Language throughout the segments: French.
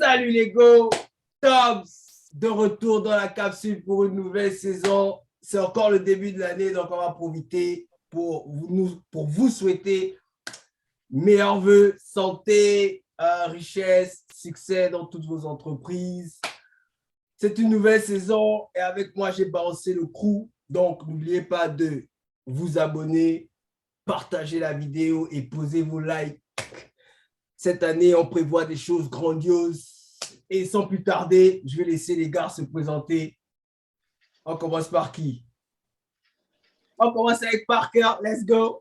Salut les go, Toms de retour dans la capsule pour une nouvelle saison. C'est encore le début de l'année, donc on va profiter pour vous souhaiter meilleurs vœux, santé, richesse, succès dans toutes vos entreprises. C'est une nouvelle saison et avec moi, j'ai balancé le crew. Donc, n'oubliez pas de vous abonner, partager la vidéo et poser vos likes. Cette année, on prévoit des choses grandioses. Et sans plus tarder, je vais laisser les gars se présenter. On commence par qui? On commence avec Parker. Let's go.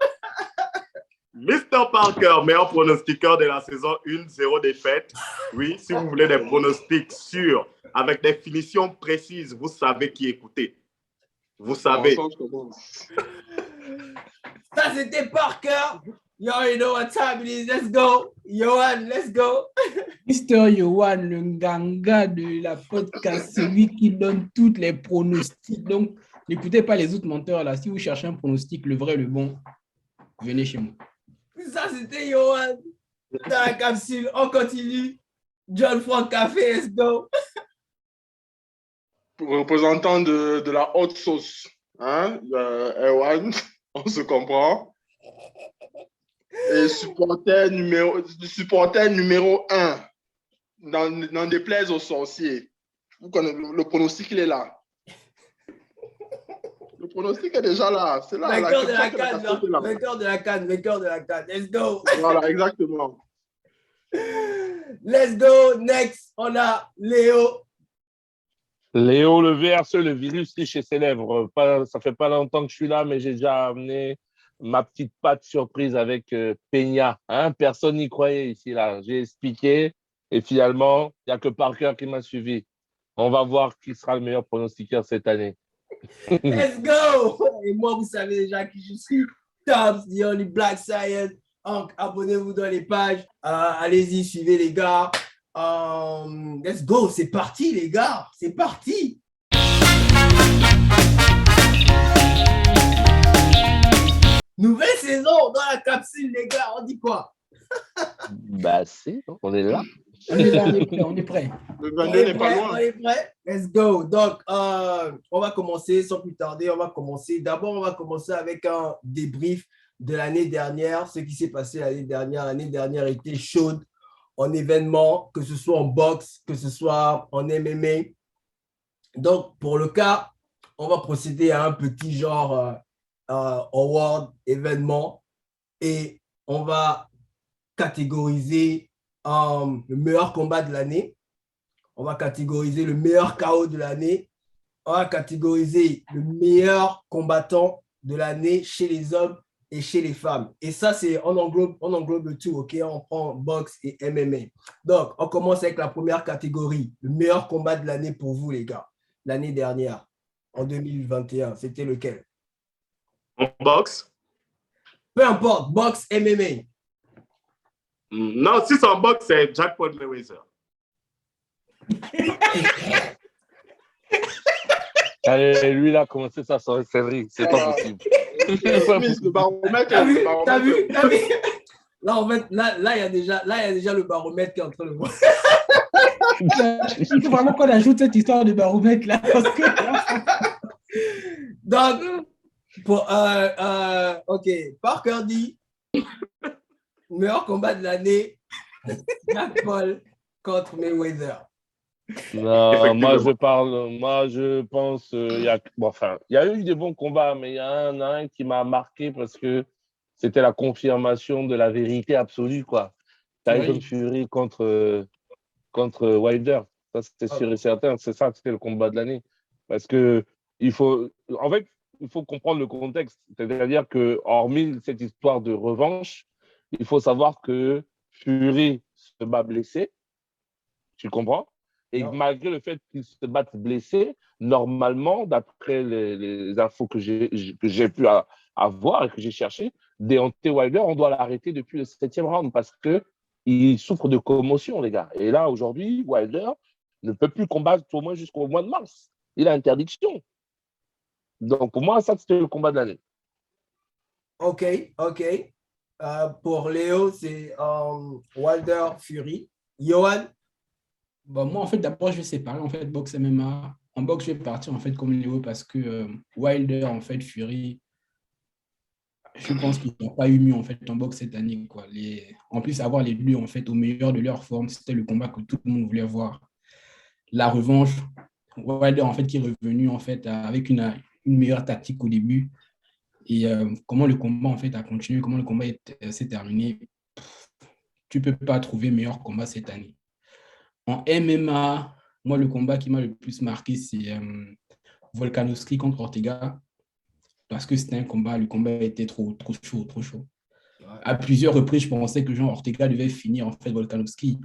Mr. Parker, meilleur pronostiqueur de la saison 1, 0 défaite. Oui, si vous voulez des pronostics sûrs, avec des finitions précises, vous savez qui écouter. Vous savez. Ça, c'était Parker. You already know what time it is. Let's go. Yohan, let's go. Mr. Yohan, le ganga de la podcast, celui qui donne tous les pronostics. Donc, n'écoutez pas les autres menteurs là. Si vous cherchez un pronostic, le vrai, le bon, venez chez moi. Ça, c'était Yohan. Dans la capsule, on continue. John Frank Café, let's go. Représentant de la haute sauce, hein, Erwan, on se comprend. Et supporter numéro 1, n'en déplaise aux sorciers. Vous connaissez, le pronostic, il est là. Le pronostic est déjà là. C'est là. Vainqueur de la canne, vainqueur de la canne. Let's go. Voilà, exactement. Let's go. Next, on a Léo. Léo le VRC, le virus riche et célèbre. Ça fait pas longtemps que je suis là, mais j'ai déjà amené ma petite patte surprise avec Peña. Hein? Personne n'y croyait ici, là. J'ai expliqué et finalement, il n'y a que Parker qui m'a suivi. On va voir qui sera le meilleur pronostiqueur cette année. Let's go! Et moi, vous savez déjà qui je suis. Toms, the only black science. Donc, abonnez-vous dans les pages. Allez-y, suivez les gars. Let's go, c'est parti les gars. C'est parti. Nouvelle saison dans la capsule, les gars. On dit quoi? Bah, on est là. On est là, on est prêt. Le 22 n'est pas loin. On est prêt? Let's go. Donc, on va commencer sans plus tarder. D'abord, on va commencer avec un débrief de l'année dernière. Ce qui s'est passé l'année dernière. L'année dernière était chaude en événements, que ce soit en boxe, que ce soit en MMA. Donc, pour le cas, on va procéder à un petit genre award, événement, et on va catégoriser le meilleur combat de l'année. On va catégoriser le meilleur KO de l'année. On va catégoriser le meilleur combattant de l'année chez les hommes et chez les femmes. Et ça, on englobe le tout, ok? On prend boxe et MMA. Donc, on commence avec la première catégorie. Le meilleur combat de l'année pour vous, les gars. L'année dernière, en 2021, c'était lequel? En boxe? Peu importe, boxe, MMA. Non, si c'est en boxe, c'est Jack Paul Mayweather. Allez, lui, là, commencé ça sans série. C'est pas possible. Le baromètre. T'as vu? Là, en fait, là, il y a déjà le baromètre qui est en train de voir. Il faut vraiment qu'on ajoute cette histoire de baromètre là. Parce que... Donc, OK, Parker dit meilleur combat de l'année, Jack Paul contre Mayweather. Non, moi je pense, il y a eu des bons combats, mais il y en a un qui m'a marqué parce que c'était la confirmation de la vérité absolue, quoi. Tyson Fury contre Wilder. Ça, c'était sûr et certain. C'est ça, c'était le combat de l'année. Parce que il faut comprendre le contexte. C'est-à-dire que, hormis cette histoire de revanche, il faut savoir que Fury se bat blessé. Tu comprends? Et malgré le fait qu'il se batte blessé, normalement, d'après les infos que j'ai pu avoir et que j'ai cherché, Deontay Wilder, on doit l'arrêter depuis le 7e round parce qu'il souffre de commotion, les gars. Et là, aujourd'hui, Wilder ne peut plus combattre au moins jusqu'au mois de mars. Il a interdiction. Donc, pour moi, ça, c'était le combat de l'année. OK. Pour Léo, c'est Wilder Fury. Yohan? Bah, moi, en fait, d'abord, je vais séparer en fait boxe MMA. En boxe, je vais partir en fait comme Léo parce que Wilder, en fait, Fury, je pense qu'il n'y a pas eu mieux en fait en boxe cette année, quoi. En plus, avoir les deux en fait au meilleur de leur forme, c'était le combat que tout le monde voulait voir. La revanche, Wilder en fait qui est revenu en fait avec une meilleure tactique au début et comment le combat en fait a continué, comment le combat s'est terminé, tu peux pas trouver meilleur combat cette année. En MMA, moi le combat qui m'a le plus marqué c'est Volkanovski contre Ortega parce que c'était un combat, le combat était trop chaud, trop chaud. À plusieurs reprises, je pensais que Jean Ortega devait finir en fait Volkanovski.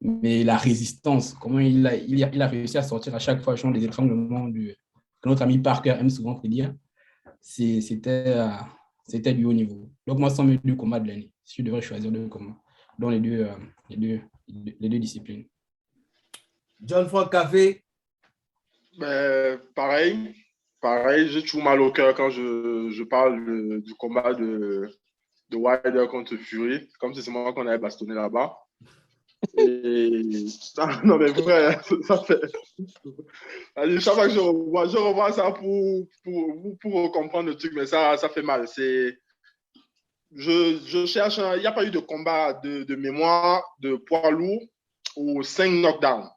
Mais la résistance, comment il a réussi à sortir à chaque fois des étranglements que notre ami Parker aime souvent dire, c'était du haut niveau. Donc moi, ça me deux combats de l'année. Si je devrais choisir deux combats dans les deux disciplines. John Frank Café. Pareil, j'ai toujours mal au cœur quand je parle du combat de Wilder contre Fury, comme si c'est moi qu'on avait bastonné là-bas. Et non, mais vrai, ça fait. Chaque fois que je revois ça pour comprendre le truc, mais ça fait mal. Je cherche, il n'y a pas eu de combat de mémoire de poids lourd ou 5 knockdowns.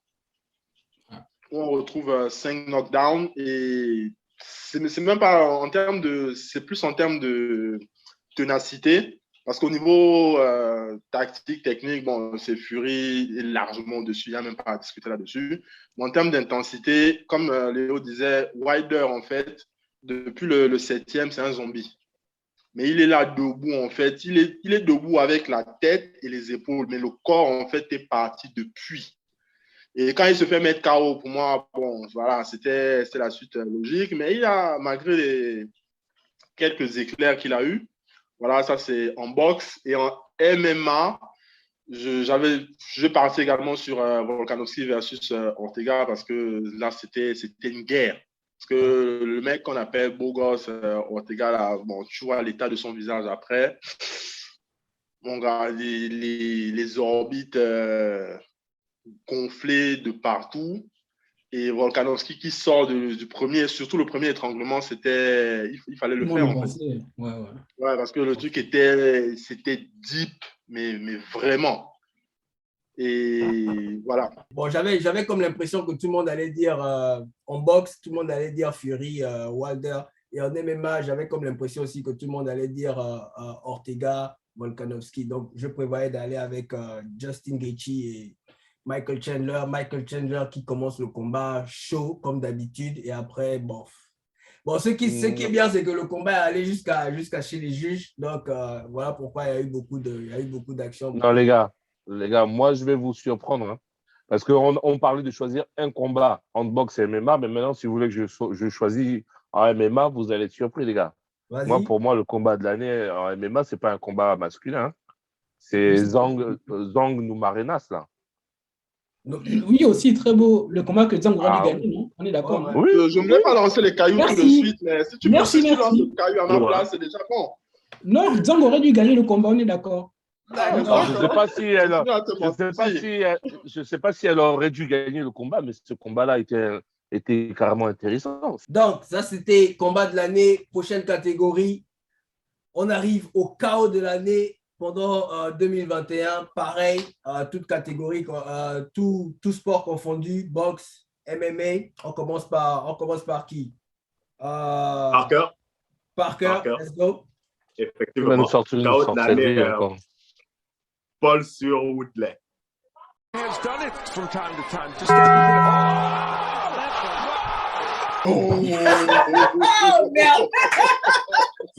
On retrouve 5 knockdowns et c'est même pas en termes de. C'est plus en termes de ténacité. Parce qu'au niveau tactique, technique, bon, c'est Fury est largement au-dessus, il n'y a même pas à discuter là-dessus. Mais en termes d'intensité, comme Léo disait, Wilder, en fait, depuis le 7e, c'est un zombie. Mais il est là debout, en fait. Il est debout avec la tête et les épaules, mais le corps, en fait, est parti depuis. Et quand il se fait mettre KO, pour moi, bon, voilà, c'était la suite logique. Mais il a, malgré les quelques éclairs qu'il a eus, voilà, ça c'est en boxe. Et en MMA, je partais également sur Volkanovski versus Ortega parce que là, c'était une guerre. Parce que le mec qu'on appelle beau gosse, Ortega, là, bon, tu vois l'état de son visage après. Mon gars, les orbites gonflées de partout. Et Volkanovski qui sort du premier, surtout le premier étranglement, il fallait le faire en fait. Ouais, parce que le truc c'était deep, mais vraiment. Et voilà. Bon, j'avais comme l'impression que tout le monde allait dire en boxe, tout le monde allait dire Fury, Wilder. Et en MMA, j'avais comme l'impression aussi que tout le monde allait dire Ortega, Volkanovski. Donc, je prévoyais d'aller avec Justin Gaethje et Michael Chandler. Michael Chandler qui commence le combat chaud, comme d'habitude. Et après, bof. Bon, ce qui est bien, c'est que le combat est allé jusqu'à chez les juges. Donc, voilà pourquoi il y a eu beaucoup d'actions. Non, les gars, moi, je vais vous surprendre. Hein, parce qu'on parlait de choisir un combat en boxe et MMA, mais maintenant, si vous voulez que je choisis en MMA, vous allez être surpris, les gars. Pour moi, le combat de l'année en MMA, ce n'est pas un combat masculin. Hein. C'est Zhang Noumarenas, là. Oui, aussi, très beau. Le combat que Zhang aurait dû gagner, non? On est d'accord. Oui, je ne voulais pas lancer les cailloux tout de suite, mais si tu lances le caillou à ma place, c'est déjà bon. Non, Zhang aurait dû gagner le combat, on est d'accord. Je ne sais pas si elle aurait dû gagner le combat, mais ce combat-là était carrément intéressant. Donc, ça, c'était combat de l'année, prochaine catégorie. On arrive au chaos de l'année pendant 2021. Pareil, toute catégorie, tout sport confondu, boxe, MMA. On commence par qui? Parker, let's go. Effectivement, nous sortir chaos de l'année, Paul sur Woodley.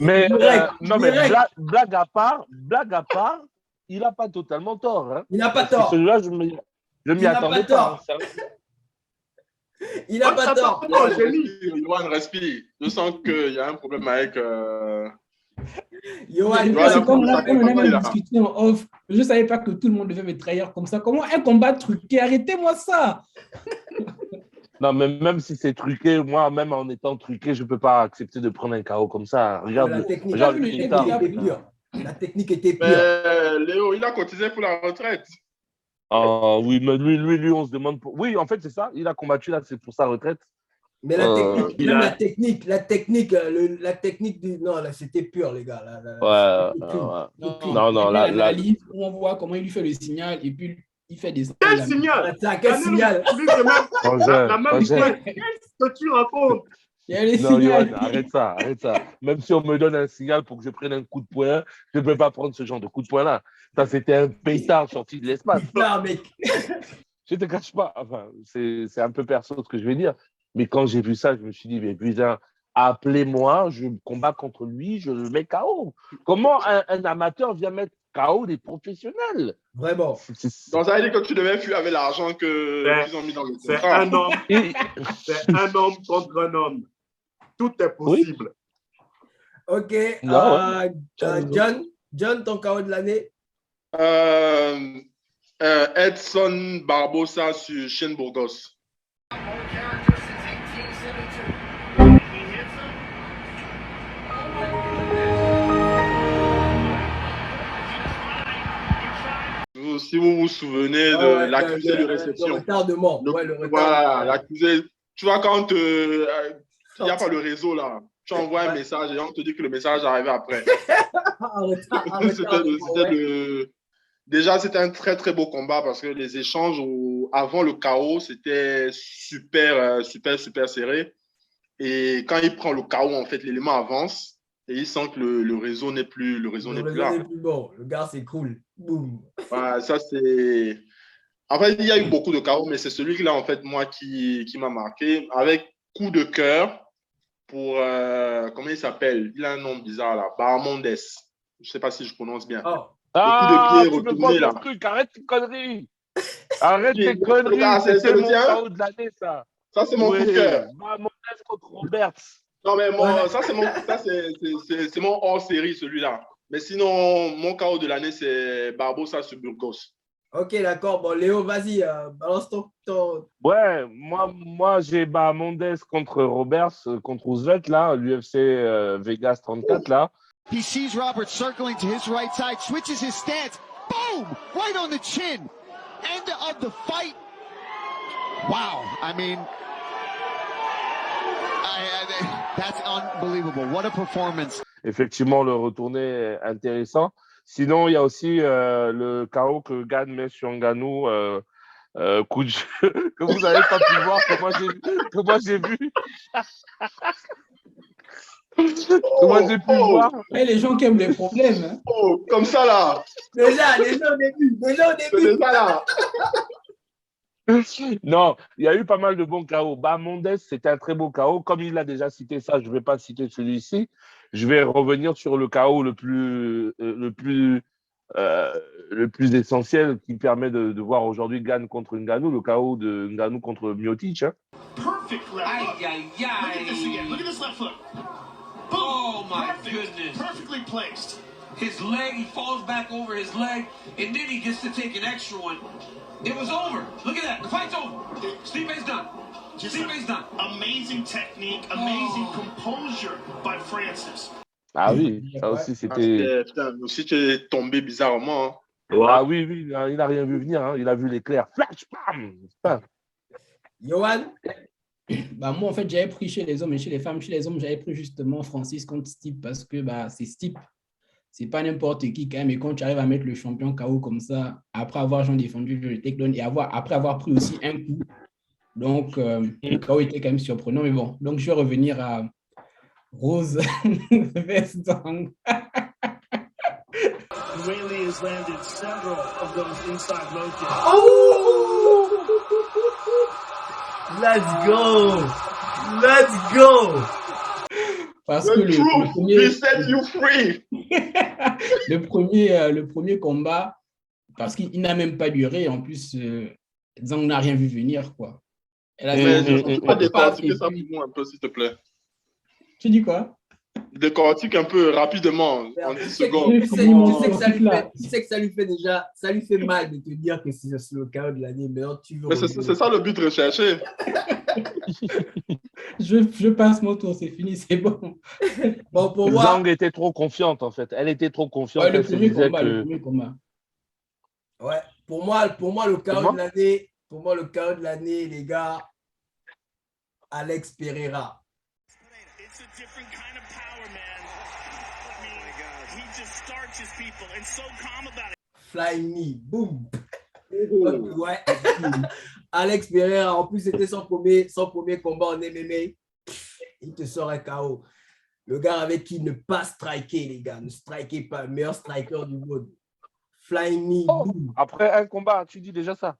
Merde. Mais blague à part, il n'a pas totalement tort. Hein. Il n'a pas tort. Celui-là, je m'y attendais pas. Hein, il n'a pas tort. Yoann, respire. Je sens qu'il y a un problème avec. C'est comme là, on avait discuté en off. Je ne savais pas que tout le monde devait me trahir comme ça. Comment un combat truqué? Arrêtez-moi ça. Non, mais même si c'est truqué, moi, même en étant truqué, je ne peux pas accepter de prendre un KO comme ça. Regarde, la technique était pure. Léo, il a cotisé pour la retraite. Ah oui, mais lui, on se demande. Oui, en fait, c'est ça. Il a combattu là, c'est pour sa retraite. Mais la technique, il même a- la technique du. Non, là, c'était pur, les gars. Ouais, C'était clean. ouais. C'était clean. Non, Non, il y a non, une là, analyse où on voit comment il lui fait le signal et puis il fait des Quel signes. signal? Arrête ça, quel Canelo signal? utilise même la même frangin. tête. Qu'est-ce que tu racontes? Il y a les Non, signaux. Johan, arrête ça. Même si on me donne un signal pour que je prenne un coup de poing, je ne peux pas prendre ce genre de coup de poing-là. Ça, c'était un pétard sorti de l'espace. Non, mec. Je ne te cache pas. Enfin, c'est un peu perso ce que je vais dire. Mais quand j'ai vu ça, je me suis dit, mais putain, appelez-moi, je combats contre lui, je le mets KO. Comment un amateur vient mettre KO des professionnels? Vraiment. Donc, ça veut dire que tu devais fuir avec l'argent C'est- qu'ils ont mis dans le C'est contrat. un homme, Et- c'est un homme contre un homme. Tout est possible. OK. Non, ouais. John, ton KO de l'année? Edson Barbosa sur Shane Burgos. Si vous vous souvenez de l'accusé de réception. Le retardement. Voilà, l'accusé. Tu vois, quand il n'y a pas le réseau là, tu envoies un message et on te dit que le message est arrivé après. Déjà, c'était un très très beau combat parce que les échanges avant le KO, c'était super serré. Et quand il prend le KO, en fait, l'élément avance et il sent que le réseau n'est plus, Le réseau n'est là. plus bon. Le gars, c'est cool. Boum. Voilà, ça, c'est. En fait, il y a eu beaucoup de KO, mais c'est celui-là, en fait, moi, qui m'a marqué. Avec coup de cœur pour. Comment il s'appelle? Il a un nom bizarre, là. Bahamondes. Je ne sais pas si je prononce bien. Oh. Ah, le coup de pied tu me retourné, prends là. ton truc, arrête tes conneries. Arrête tes Le conneries, gars, c'est c'était le mon tien? KO de l'année, ça. Ça, c'est mon coup de cœur. Bahamondes contre Roberts. Non, mais ça, c'est mon hors-série, celui-là. Mais sinon, mon KO de l'année, c'est Barbosa sur Burgos. OK, d'accord. Bon, Léo, vas-y, balance ton... Ouais, moi j'ai Bahamondes contre Roberts, contre Roosevelt, là, l'UFC Vegas 34, là. He sees Robert circling to his right side, switches his stance. Boom! Right on the chin. End of the fight. Wow. I mean, that's unbelievable. What a performance. Effectivement, le retourné est intéressant. Sinon, il y a aussi le KO que Gane met sur Ngannou, coup de jeu, que vous n'avez pas pu voir, que moi j'ai vu. Comment j'ai pu voir. Et les gens qui aiment les problèmes. Hein. Oh, comme ça là. Déjà au début. C'est ça là. Non, il y a eu pas mal de bons KO. Bahamondes, c'était un très beau KO. Comme il a déjà cité ça, je ne vais pas citer celui-ci. Je vais revenir sur le KO le plus essentiel qui permet de voir aujourd'hui Gane contre Ngannou, le KO de Ngannou contre Miocic. Hein. Perfect left hook. Look at this again. Look at this left hook. Boom. Oh my Perfect. goodness. Perfectly placed. His leg, he falls back over his leg, and then he gets to take an extra one. It was over. Look at that. The fight's over. Stipe's done. Stipe's done. Amazing technique, amazing composure by Francis. Ah oui, ça aussi c'était. Putain, aussi tu es tombé bizarrement. Hein. Ah oui, il n'a rien vu venir. Hein. Il a vu l'éclair. Flash, bam. Johan? Bah, moi, en fait, j'avais pris chez les hommes et chez les femmes. Chez les hommes, j'avais pris justement Francis contre Stipe parce que c'est Stipe. C'est pas n'importe qui quand même. Et quand tu arrives à mettre le champion KO comme ça, après avoir défendu le takedown et après avoir pris aussi un coup. Donc, le KO était quand même surprenant. Mais bon, donc je vais revenir à Rose Vesdang. Whaley has landed several of those inside low kicks. Oh! Let's go! Parce que le premier, We set you free. le premier combat, parce qu'il n'a même pas duré, en plus, Zhang n'a rien vu venir, quoi. Tu peux décortiquer ça pour nous un peu, s'il te plaît. Tu dis quoi? Décortique un peu rapidement, en 10 secondes. Tu sais que ça lui fait mal de te dire que c'est le KO de l'année, mais non, tu veux. Mais c'est ça le but recherché. Je passe mon tour, c'est fini, c'est bon. Bon, pour moi. Zhang était trop confiante, en fait. Elle était trop confiante. Ouais, le premier combat. Ouais. Pour moi, le KO de l'année, les gars, Alex Pereira. Fly me, boum. Ouais. Alex Pereira, en plus, c'était son premier combat en MMA. Il te sort un KO. Le gars avec qui ne pas striker, les gars. Ne strikez pas, le meilleur striker du monde. Fly me, boum. Après un combat, tu dis déjà ça.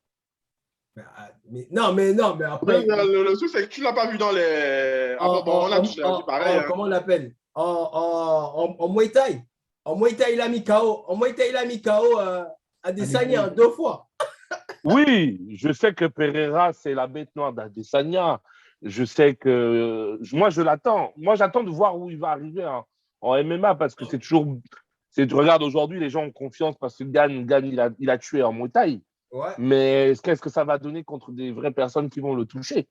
Non, mais après. Le truc, c'est que tu ne l'as pas vu dans les. On a tous dit pareil. Comment on l'appelle? En Muay Thai. En Muay Thai, il a mis KO. En Muay Thai, il a mis KO Adesanya 2 fois. Oui, je sais que Pereira, c'est la bête noire d'Adesanya. Je sais que. Moi, je l'attends. Moi, j'attends de voir où il va arriver en MMA parce que c'est toujours. Tu regardes aujourd'hui, les gens ont confiance parce que Gane, il a tué en Muay Thai. Ouais. Mais qu'est-ce que ça va donner contre des vraies personnes qui vont le toucher?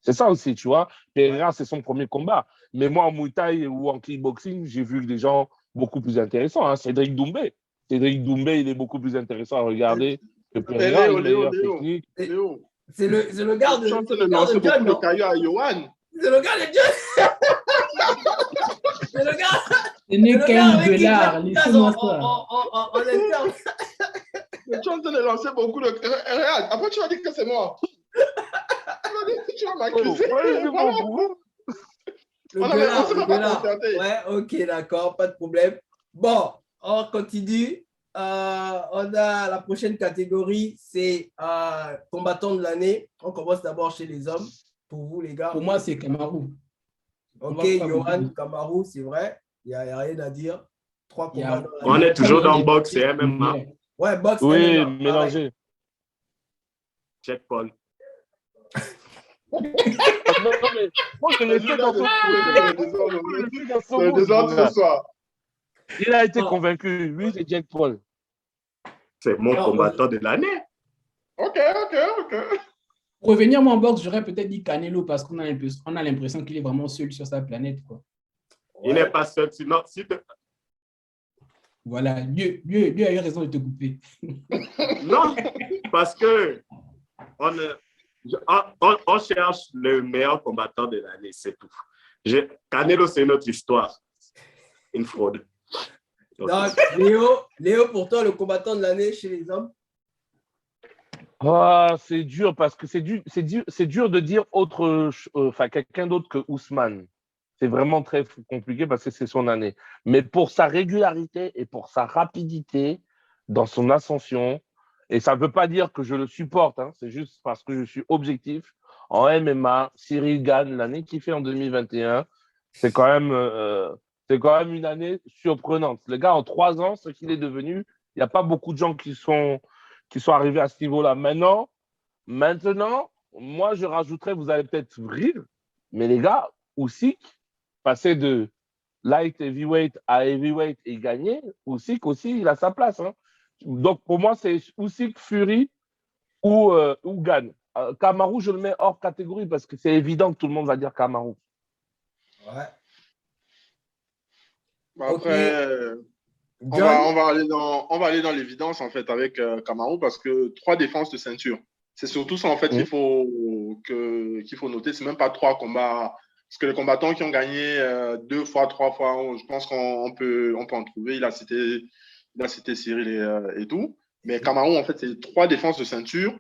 C'est ça aussi, tu vois. Pereira, c'est son premier combat. Mais moi, en Muay Thai ou en kickboxing, j'ai vu des gens beaucoup plus intéressants. Hein. Cédric Doumbé, il est beaucoup plus intéressant à regarder que Pereira, une meilleure technique. C'est le gars de John, non? C'est le gars de John. C'est le gars. Ce n'est qu'un gueulard, laissez-moi ça. En interne. Tu es en train de lancer beaucoup de. Regarde, après tu vas dire que c'est moi. Tu vas m'accuser. Le gueulard. Ouais, ok, d'accord, pas de problème. Bon, on continue. On a la prochaine catégorie, c'est combattant de l'année. On commence d'abord chez les hommes. Pour vous, les gars. Pour moi, c'est Kamaru. Ok, Yohan, Kamaru, c'est vrai. Il n'y a rien à dire. 3 combats. On est toujours dans boxe et MMA. Ouais, boxe. Oui, MMA, mélangé. Check Paul. Non, mais moi, je le sais dans ce soir. Il a été convaincu. Lui, c'est Jack Paul. C'est mon combattant de l'année. Ok. Pour revenir moi en boxe, j'aurais peut-être dit Canelo parce qu'on a l'impression qu'il est vraiment seul sur sa planète, quoi. Il n'est pas seul. Sinon, Voilà, Dieu a eu raison de te couper. Non, parce que on cherche le meilleur combattant de l'année, c'est tout. Canelo, c'est notre histoire. Une fraude. Donc, Léo, pour toi, le combattant de l'année chez les hommes? C'est dur parce que c'est dur de dire quelqu'un d'autre que Ousmane. C'est vraiment très compliqué parce que c'est son année. Mais pour sa régularité et pour sa rapidité dans son ascension, et ça ne veut pas dire que je le supporte, hein, c'est juste parce que je suis objectif. En MMA, Cyril Gane, l'année qu'il fait en 2021, c'est quand même une année surprenante. Le gars, en 3 ans, ce qu'il est devenu, il n'y a pas beaucoup de gens qui sont arrivés à ce niveau-là. Maintenant, moi, je rajouterais, vous allez peut-être rire, mais les gars, Usyk, passer de light heavyweight à heavyweight et gagner, Usyk aussi, il a sa place. Hein. Donc, pour moi, c'est Usyk, Fury ou Gane. Kamaru, je le mets hors catégorie parce que c'est évident que tout le monde va dire Kamaru. Ouais. Après, on va aller dans l'évidence, en fait, avec Kamaru parce que 3 défenses de ceinture. C'est surtout ça, en fait, qu'il faut noter. C'est même pas 3 combats. Parce que les combattants qui ont gagné 2 fois, 3 fois, je pense qu'on peut en trouver. Il a cité Cyril et tout. Mais Kamaru, en fait, c'est 3 défenses de ceinture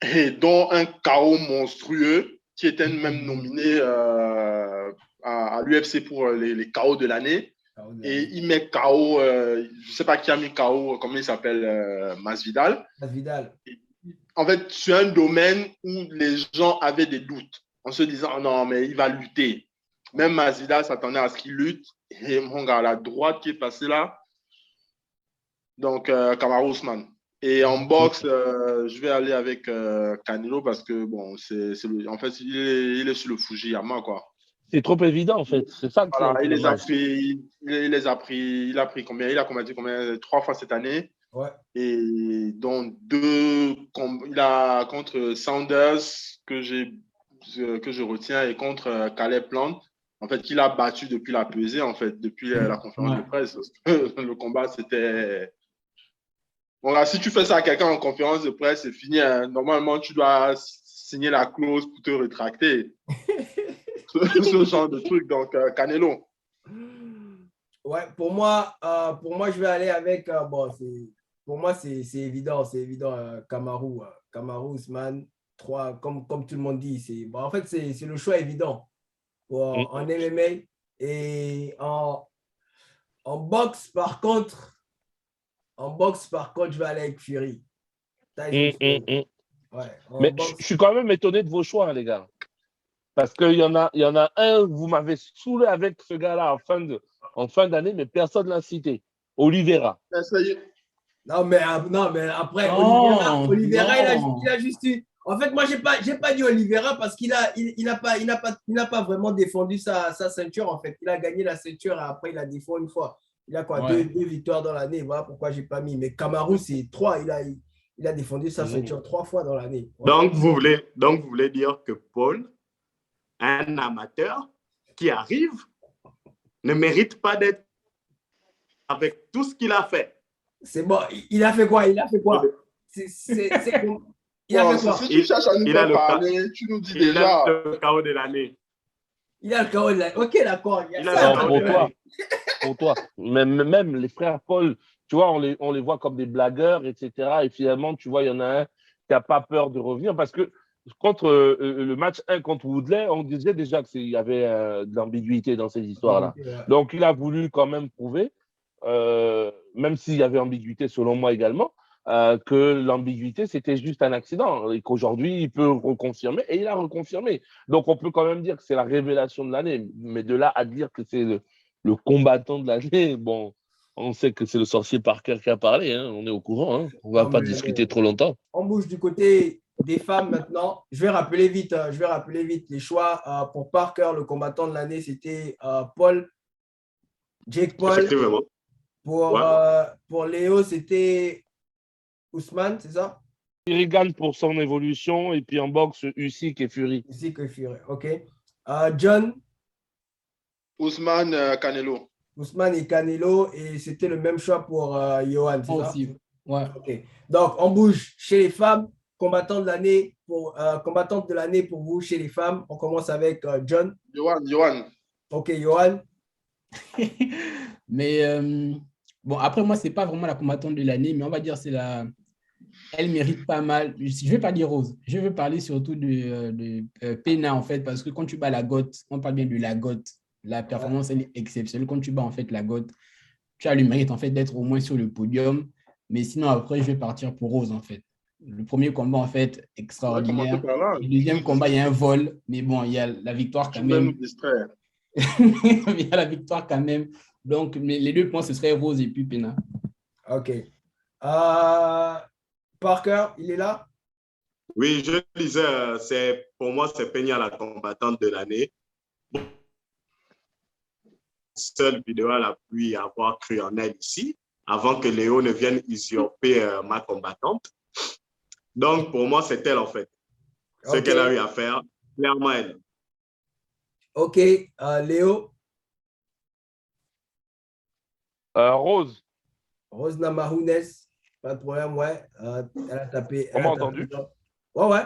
et dont un KO monstrueux qui était même nominé à l'UFC pour les KO de l'année. Et il met KO, je ne sais pas qui a mis KO, comment il s'appelle, Masvidal. En fait, c'est un domaine où les gens avaient des doutes. En se disant, non, mais il va lutter. Même Masvidal s'attendait à ce qu'il lutte. Et mon gars, la droite qui est passée là. Donc, Kamaru Usman. Et en boxe, je vais aller avec Canelo parce que, bon, en fait, il est sur le Fujiyama, quoi. C'est trop évident, en fait. C'est ça que voilà, il a pris combien? Il a combattu combien? 3 fois cette année. Ouais. Et donc, il a contre Saunders, que je retiens, et contre Caleb Plant, en fait, qu'il a battu depuis la pesée, en fait, depuis la conférence de presse. Le combat, c'était... Voilà, si tu fais ça à quelqu'un en conférence de presse, c'est fini. Hein. Normalement, tu dois signer la clause pour te rétracter. Ce genre de truc. Donc, Canelo. Ouais, pour moi, je vais aller avec. Pour moi, c'est évident. C'est évident. Kamaru, Usman, 3, comme tout le monde dit. En fait, c'est le choix évident en MMA. Et en boxe, par contre, je vais aller avec Fury. Ouais, mais je suis quand même étonné de vos choix, hein, les gars. Parce qu'il y en a un, vous m'avez saoulé avec ce gars-là en fin d'année, mais personne ne l'a cité. Oliveira. Non, mais après, Oliveira, il a juste eu. En fait, moi, j'ai pas dit Oliveira parce qu'il n'a pas vraiment défendu sa ceinture. En fait, il a gagné la ceinture et après, il a défendu une fois. Il a quoi, deux victoires dans l'année. Voilà pourquoi j'ai pas mis. Mais Kamaru, c'est 3. Il a défendu sa ceinture 3 fois dans l'année. Ouais. Donc, vous voulez dire que Paul, un amateur qui arrive, ne mérite pas d'être avec tout ce qu'il a fait. C'est bon. Il a fait quoi? Il a fait quoi? Si tu cherches à nous faire parler, tu nous dis déjà. Il a le KO de l'année. Il a le KO de l'année. Ok, d'accord. Pour toi. Même les frères Paul, tu vois, on les voit comme des blagueurs, etc. Et finalement, tu vois, il y en a un qui n'a pas peur de revenir parce que contre le match 1 contre Woodley, on disait déjà qu'il y avait de l'ambiguïté dans ces histoires-là. Donc, il a voulu quand même prouver, même s'il y avait ambiguïté selon moi également, que l'ambiguïté, c'était juste un accident et qu'aujourd'hui, il peut reconfirmer et il a reconfirmé. Donc, on peut quand même dire que c'est la révélation de l'année, mais de là à dire que c'est le combattant de l'année, bon, on sait que c'est le sorcier Parker qui a parlé, hein, on est au courant, hein, on ne va pas discuter trop longtemps. On bouge du côté des femmes maintenant. Je vais rappeler vite les choix. Pour Parker, le combattant de l'année, c'était Jake Paul. Pour Léo, c'était Ousmane, c'est ça? Regan pour son évolution et puis en boxe, Usyk et Fury. Usyk et Fury, ok. John? Ousmane, Canelo. Ousmane et Canelo, et c'était le même choix pour Johan, c'est ça? Aussi, ouais. Ok. Donc, on bouge chez les femmes. Combattante de l'année pour vous chez les femmes. On commence avec John. Johan. Ok, Johan. Mais bon, après, moi, ce n'est pas vraiment la combattante de l'année, mais on va dire elle mérite pas mal. Je ne vais pas dire Rose. Je veux parler surtout de Pena, en fait, parce que quand tu bats la GOAT, on parle bien de la GOAT. La performance, elle est exceptionnelle. Quand tu bats, en fait, la GOAT, tu as le mérite, en fait, d'être au moins sur le podium. Mais sinon, après, je vais partir pour Rose, en fait. Le premier combat, en fait, extraordinaire. Le deuxième combat, il y a un vol. Mais bon, il y a la victoire quand même. Il y a la victoire quand même. Donc, les 2 points, ce serait Rose et puis Pena. OK. Parker, il est là? Oui, je disais, pour moi, c'est Peña la combattante de l'année. Seule vidéo elle a pu avoir cru en elle ici, avant que Léo ne vienne usurper ma combattante. Donc, pour moi, c'est elle, en fait. Ce qu'elle a eu à faire, clairement, elle. OK. Léo? Rose. Rose Namajunas. Pas de problème, ouais. Elle a tapé. On m'a entendu? Ouais.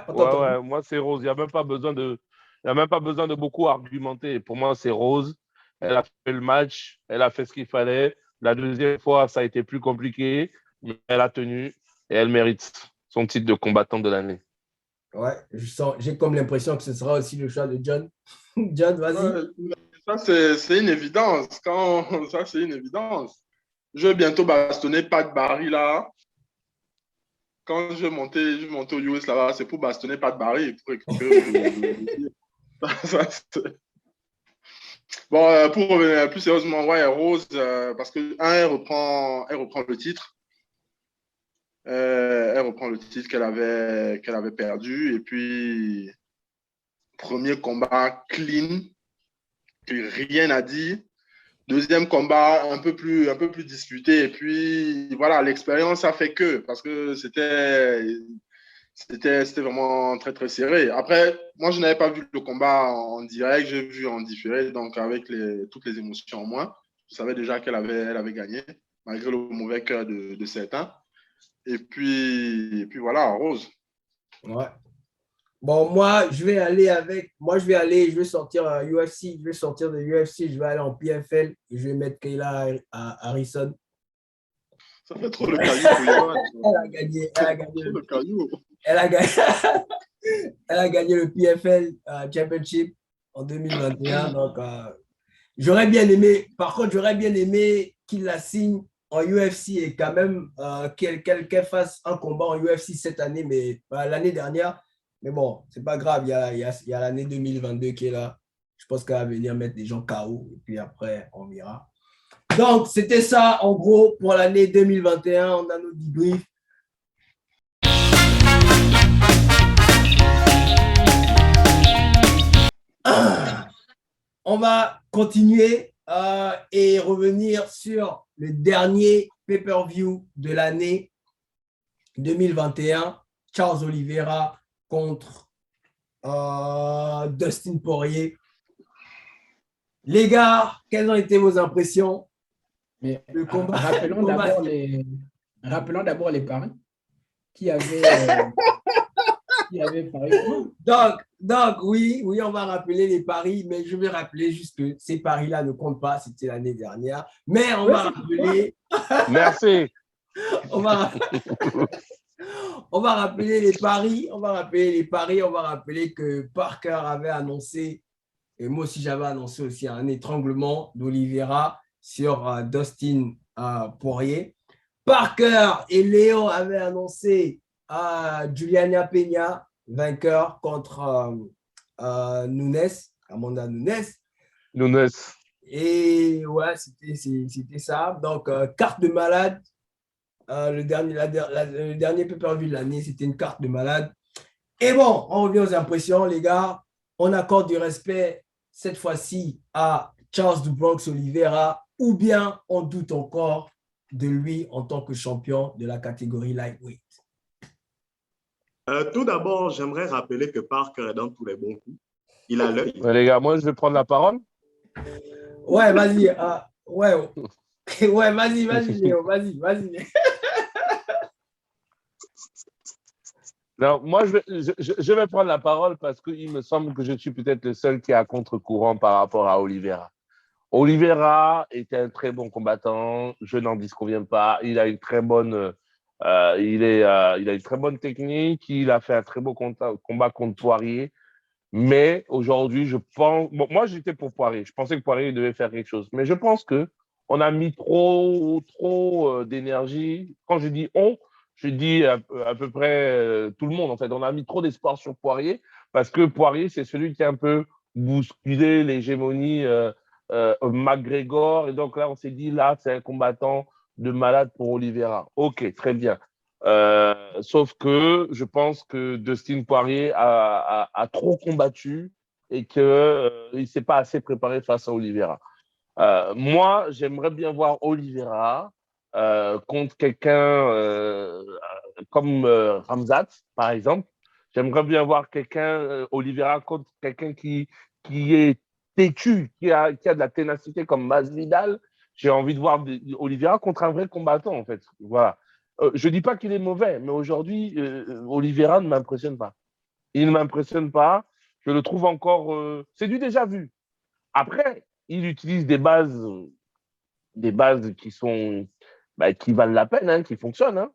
Moi, c'est Rose. Il n'y a même pas besoin de beaucoup argumenter. Pour moi, c'est Rose. Elle a fait le match. Elle a fait ce qu'il fallait. La deuxième fois, ça a été plus compliqué. Mais elle a tenu et elle mérite son titre de combattante de l'année. Ouais, j'ai comme l'impression que ce sera aussi le choix de John. John, vas-y. Ça, c'est une évidence. Ça, c'est une évidence. Je vais bientôt bastonner Pat Barry, là. Quand je vais monter au US, là-bas, c'est pour bastonner Pat Barry, pour récupérer Bon, pour revenir plus sérieusement, ouais, Rose, parce que, elle reprend le titre. Elle reprend le titre qu'elle avait perdu. Et puis, premier combat clean, rien à dire. Deuxième combat un peu plus disputé. Et puis, voilà, l'expérience a fait que, parce que c'était vraiment très, très serré. Après, moi, je n'avais pas vu le combat en direct, j'ai vu en différé, donc avec toutes les émotions en moins. Je savais déjà qu'elle avait gagné, malgré le mauvais cœur de certains. Et puis voilà, Rose. Ouais. Bon, je vais sortir UFC, je vais sortir de UFC, je vais aller en PFL et je vais mettre Kayla Harrison. Ça fait trop le caillou pour Yohan. Elle a gagné. Le caillou. Elle a gagné. Elle a gagné le PFL Championship en 2021. Donc, j'aurais bien aimé qu'il la signe en UFC et quand même qu'elle fasse un combat en UFC cette année, mais l'année dernière. Mais bon, c'est pas grave, il y a l'année 2022 qui est là. Je pense qu'elle va venir mettre des gens KO et puis après, on verra. Donc, c'était ça en gros pour l'année 2021. On a nos debriefs. On va continuer et revenir sur le dernier pay-per-view de l'année 2021. Charles Oliveira contre Dustin Poirier. Les gars, quelles ont été vos impressions? Mais le combat, rappelons d'abord les paris. Qui avait parié comment? Donc, oui, on va rappeler les paris, mais je vais rappeler juste que ces paris-là ne comptent pas, c'était l'année dernière. Mais on va rappeler. Merci. On va rappeler les paris. On va rappeler que Parker avait annoncé, et moi aussi j'avais annoncé aussi un étranglement d'Oliveira sur Dustin Poirier. Parker et Léo avaient annoncé Juliana Peña, vainqueur contre Amanda Nunes. Et ouais, c'était ça. Donc, carte de malade. Le dernier pay-per-view de l'année, c'était une carte de malade. Et bon, on revient aux impressions, les gars. On accorde du respect cette fois-ci à Charles du Bronx Oliveira, ou bien on doute encore de lui en tant que champion de la catégorie lightweight. Tout d'abord, j'aimerais rappeler que Parker est dans tous les bons coups. Il a l'œil. Ouais, les gars, moi, je vais prendre la parole. Ouais, vas-y. Ouais, vas-y, Léo. Vas-y. Non, moi, je vais prendre la parole parce qu'il me semble que je suis peut-être le seul qui est à contre-courant par rapport à Oliveira. Oliveira était un très bon combattant, je n'en disconviens pas. Il a une très bonne, il a une très bonne technique. Il a fait un très beau combat contre Poirier. Mais aujourd'hui, je pense, bon, moi j'étais pour Poirier. Je pensais que Poirier devait faire quelque chose. Mais je pense que on a mis trop d'énergie. Quand je dis on, je dis à peu près tout le monde. En fait, on a mis trop d'espoir sur Poirier parce que Poirier, c'est celui qui a un peu bousculé l'hégémonie McGregor. Et donc là, on s'est dit, là, c'est un combattant de malade pour Oliveira. Ok, très bien. Sauf que je pense que Dustin Poirier a trop combattu et qu'il ne s'est pas assez préparé face à Oliveira. Moi, j'aimerais bien voir Oliveira contre quelqu'un comme Ramzat, par exemple. J'aimerais bien voir Oliveira contre quelqu'un qui est têtu, qui a de la ténacité comme Masvidal. J'ai envie de voir Oliveira contre un vrai combattant, en fait. Voilà. Je ne dis pas qu'il est mauvais, mais aujourd'hui, Oliveira ne m'impressionne pas. Il ne m'impressionne pas. Je le trouve encore… c'est du déjà vu. Après, il utilise des bases qui sont… qui valent la peine, hein, qui fonctionnent. Hein.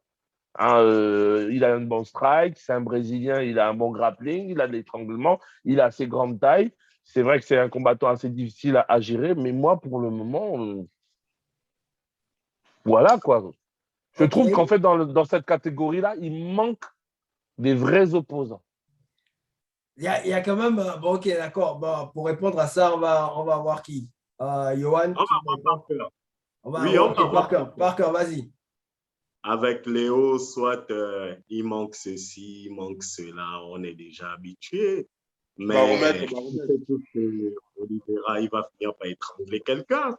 Il a un bon strike, c'est un Brésilien, il a un bon grappling, il a de l'étranglement, il a assez grande taille. C'est vrai que c'est un combattant assez difficile à gérer, mais moi, pour le moment, voilà quoi. Je trouve qu'en fait, dans cette catégorie-là, il manque des vrais opposants. Il y a quand même… Bon, ok, d'accord. Bon, pour répondre à ça, on va voir qui. Yohan. On va voir Parker. Parker, vas-y. Avec Léo, soit il manque ceci, il manque cela, on est déjà habitué. Mais Oliveira, il va finir par étrangler quelqu'un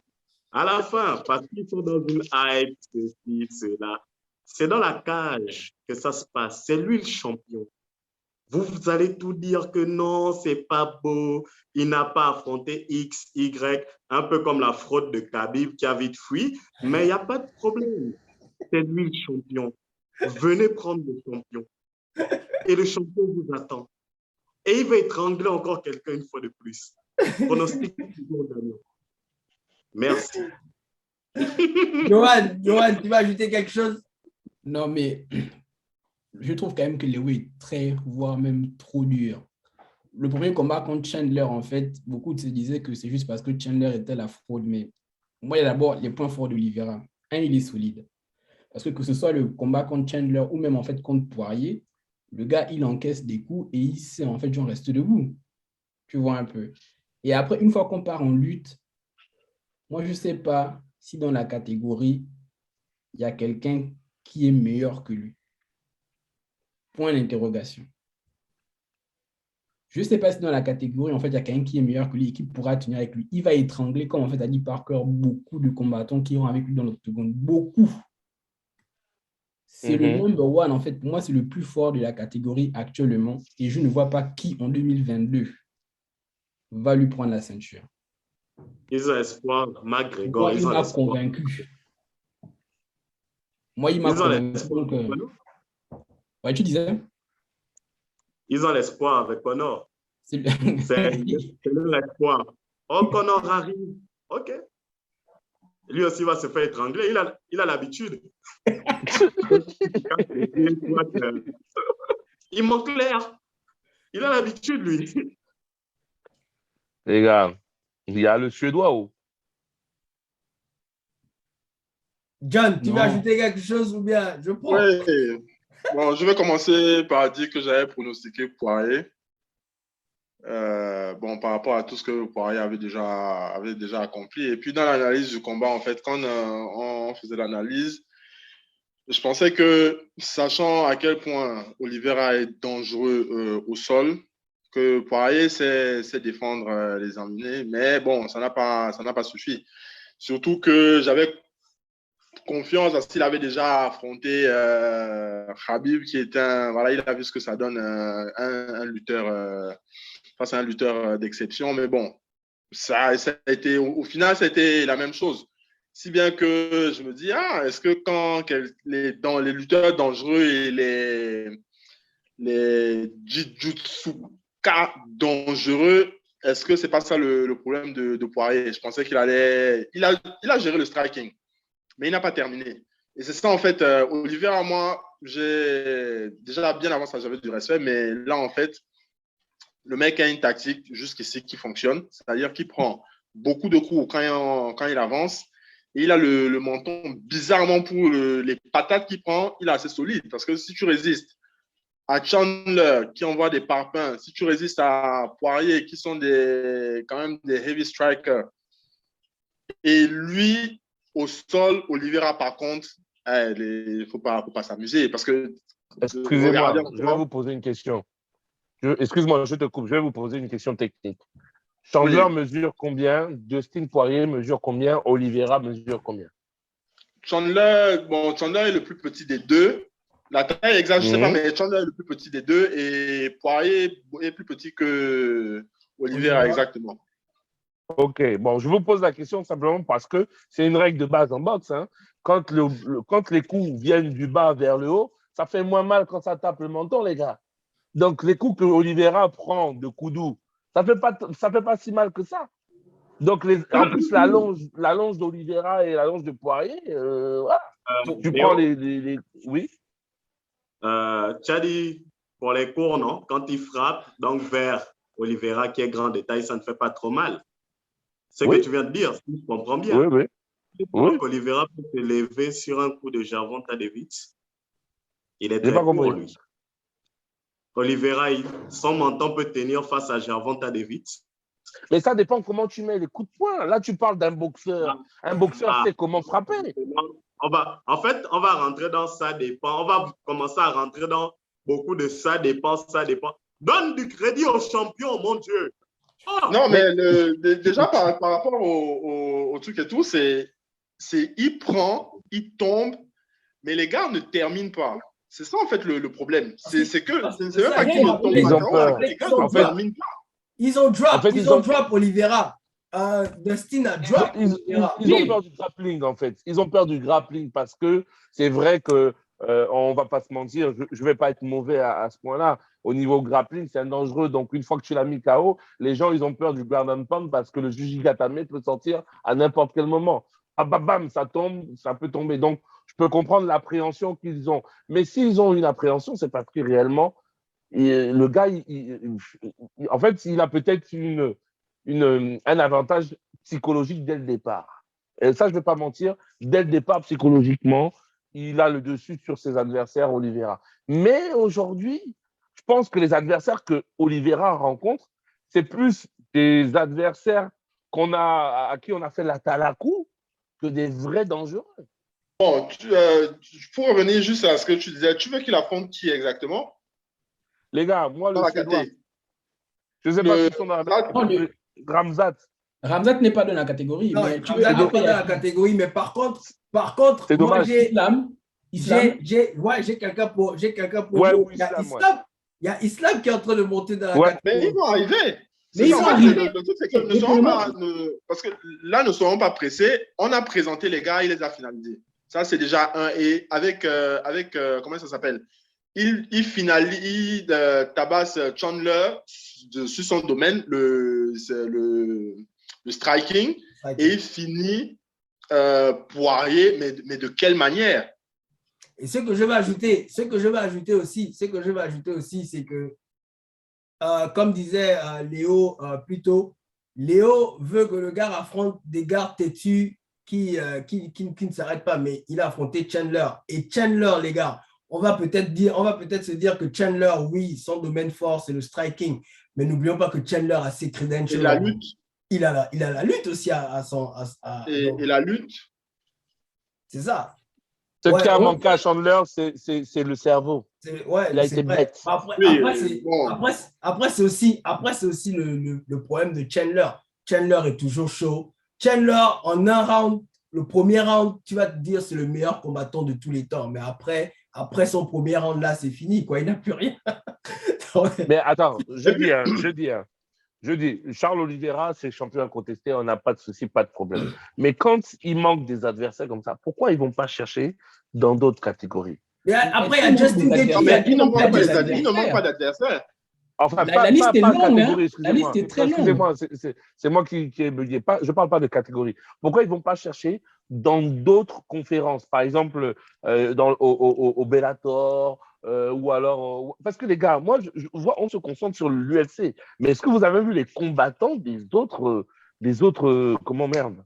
à la fin, parce qu'ils sont dans une hype, ceci, cela. C'est dans la cage que ça se passe. C'est lui le champion. Vous allez tout dire que non, c'est pas beau, il n'a pas affronté X, Y, un peu comme la fraude de Khabib qui a vite fui, mais il n'y a pas de problème. C'est lui le champion. venez prendre le champion. Et le champion vous attend. Et il va étrangler encore quelqu'un une fois de plus. Pronostic gagnant. Merci. Johan, tu vas ajouter quelque chose? Non, mais je trouve quand même que Leo est très, voire même trop dur. Le premier combat contre Chandler, en fait, beaucoup se disaient que c'est juste parce que Chandler était la fraude. Mais moi, il y a d'abord les points forts d'Oliveira. Un, il est solide. Parce que ce soit le combat contre Chandler ou même en fait contre Poirier, le gars, il encaisse des coups et il sait en fait, j'en reste debout. Tu vois un peu. Et après, une fois qu'on part en lutte, moi, je ne sais pas si dans la catégorie, il y a quelqu'un qui est meilleur que lui. Point d'interrogation. Je ne sais pas si dans la catégorie, en fait, il y a quelqu'un qui est meilleur que lui et qui pourra tenir avec lui. Il va étrangler, comme en fait a dit Parker, beaucoup de combattants qui iront avec lui dans l'octogone. Beaucoup. C'est le number one, en fait. Pour moi, c'est le plus fort de la catégorie actuellement. Et je ne vois pas qui, en 2022, va lui prendre la ceinture. Ils ont espoir, McGregor. Moi, il m'a convaincu. Moi, il m'a convaincu. Ouais, tu disais? Ils ont l'espoir avec Conor. C'est leur espoir. Oh, Conor arrive. OK. Lui aussi va se faire étrangler. Il a l'habitude. Il manque l'air. Il a l'habitude, lui. Les gars, il y a le Suédois où? John, tu veux ajouter quelque chose ou bien je prends? Oui. Bon, je vais commencer par dire que j'avais pronostiqué Poirier. Bon, par rapport à tout ce que Poirier avait déjà accompli. Et puis, dans l'analyse du combat, en fait, quand on faisait l'analyse, je pensais que, sachant à quel point Oliveira est dangereux au sol, que Poirier sait défendre les emmenés. Mais bon, ça n'a pas suffi. Surtout que j'avais confiance parce qu'il avait déjà affronté Khabib, qui est voilà, il a vu ce que ça donne un lutteur face à un lutteur d'exception. Mais bon, ça a été, au final, c'était la même chose. Si bien que je me dis, est-ce que quand les lutteurs dangereux et les jujutsuka dangereux, est-ce que c'est pas ça le problème de Poirier? Je pensais qu'il allait... Il a géré le striking, mais il n'a pas terminé. Et c'est ça, en fait, Oliveira, moi, j'ai déjà bien avant ça, j'avais du respect, mais là, en fait, le mec a une tactique jusqu'ici qui fonctionne, c'est-à-dire qu'il prend beaucoup de coups quand il avance, et il a le menton, bizarrement pour les patates qu'il prend, il est assez solide, parce que si tu résistes à Chandler qui envoie des parpaings, si tu résistes à Poirier qui sont quand même des heavy strikers, et lui, au sol, Oliveira, par contre, il ne faut pas s'amuser parce que... Excusez-moi, je vais vous poser une question. Excuse-moi, je te coupe. Je vais vous poser une question technique. Chandler mesure combien? Dustin Poirier mesure combien? Oliveira mesure combien? Chandler est le plus petit des deux. La taille exacte, je ne sais pas, mais Chandler est le plus petit des deux et Poirier est plus petit que Oliveira, exactement. Ok, bon, je vous pose la question simplement parce que c'est une règle de base en boxe. Hein. Quand les coups viennent du bas vers le haut, ça fait moins mal quand ça tape le menton, les gars. Donc, les coups que Oliveira prend de coups doux, ça fait pas si mal que ça. Donc, en plus, la longe d'Oliveira et la longe de Poirier, voilà. Tu prends les... Oui. Tu as dit pour les cours, non? Quand il frappe, donc vers Oliveira qui est grand de taille, ça ne fait pas trop mal. Ce que tu viens de dire, si je comprends bien. Oui. Oliveira peut se lever sur un coup de Gervonta David. Il est très court, lui. Oliveira, son menton peut tenir face à Gervonta David. Mais ça dépend comment tu mets les coups de poing. Là, tu parles d'un boxeur. Un boxeur sait comment frapper. On va rentrer dans ça dépend. On va commencer à rentrer dans beaucoup de ça dépend. Donne du crédit aux champions, mon Dieu. Oh, non, mais déjà, par rapport au truc et tout, c'est il prend, il tombe, mais les gars ne terminent pas. C'est ça, en fait, le problème. C'est que c'est même pas qu'ils ne tombent pas. Les gars ne terminent pas. Ils ont drop Oliveira. Dustin a drop Ils ont peur du grappling, en fait. Ils ont peur du grappling parce que c'est vrai que on ne va pas se mentir, je ne vais pas être mauvais à ce point-là. Au niveau grappling, c'est un dangereux. Donc, une fois que tu l'as mis KO, les gens, ils ont peur du ground and pound parce que le Jujigatame peut sortir à n'importe quel moment. Ah, bam, bam, ça tombe, ça peut tomber. Donc, je peux comprendre l'appréhension qu'ils ont. Mais s'ils ont une appréhension, c'est parce que réellement, le gars, en fait, il a peut-être un avantage psychologique dès le départ. Et ça, je ne vais pas mentir, dès le départ, psychologiquement, il a le dessus sur ses adversaires, Oliveira. Mais aujourd'hui, je pense que les adversaires que Oliveira rencontre, c'est plus des adversaires à qui on a fait la talakou que des vrais dangereux. Bon, pour revenir juste à ce que tu disais, tu veux qu'il affronte qui exactement? Les gars, moi, le Suédois, je ne sais pas s'ils sont dans la Ramzat. Ramzat n'est pas dans la catégorie. Non, mais Ramzat n'est pas dans la catégorie, mais par contre, c'est moi, dommage. j'ai quelqu'un pour ouais, vous. Il y a Islam qui est en train de monter dans la catégorie. Mais ils vont arriver. Mais ils vont arriver. Le truc, c'est que ne serons pas, parce que là, ne serons pas pressés. On a présenté les gars, il les a finalisés. Ça, c'est déjà un. Et avec comment ça s'appelle? Il finalise, tabasse Chandler sur son domaine, le striking, et il finit Poirier, mais de quelle manière? Et ce que je vais ajouter aussi, c'est que, comme disait Léo plus tôt, Léo veut que le gars affronte des gars têtus qui ne s'arrêtent pas, mais il a affronté Chandler. Et Chandler, les gars, on va peut-être se dire que Chandler, oui, son domaine fort, c'est le striking, mais n'oublions pas que Chandler a ses credentials. Et la lutte. Il a la lutte aussi et la lutte. C'est ça. Ce qui a manqué à Chandler, c'est le cerveau. Il a été bête. Après, c'est aussi le problème de Chandler. Chandler est toujours chaud. Chandler, en un round, le premier round, tu vas te dire c'est le meilleur combattant de tous les temps. Mais après son premier round, là, c'est fini, quoi. Il n'a plus rien. Mais attends, je dis, Charles Oliveira, c'est champion incontesté, on n'a pas de souci, pas de problème. Mais quand il manque des adversaires comme ça, pourquoi ils ne vont pas chercher dans d'autres catégories? Mais après, il y a Justin Gaethje. Il ne manque pas d'adversaires. Enfin, la liste est longue. La liste est très longue. Excusez-moi, c'est moi qui ai bugué. Je ne parle pas de catégorie. Pourquoi ils ne vont pas chercher dans d'autres conférences? Par exemple, au Bellator, ou alors… parce que les gars, moi, je vois, on se concentre sur l'UFC. Mais est-ce que vous avez vu les combattants des autres comment merde?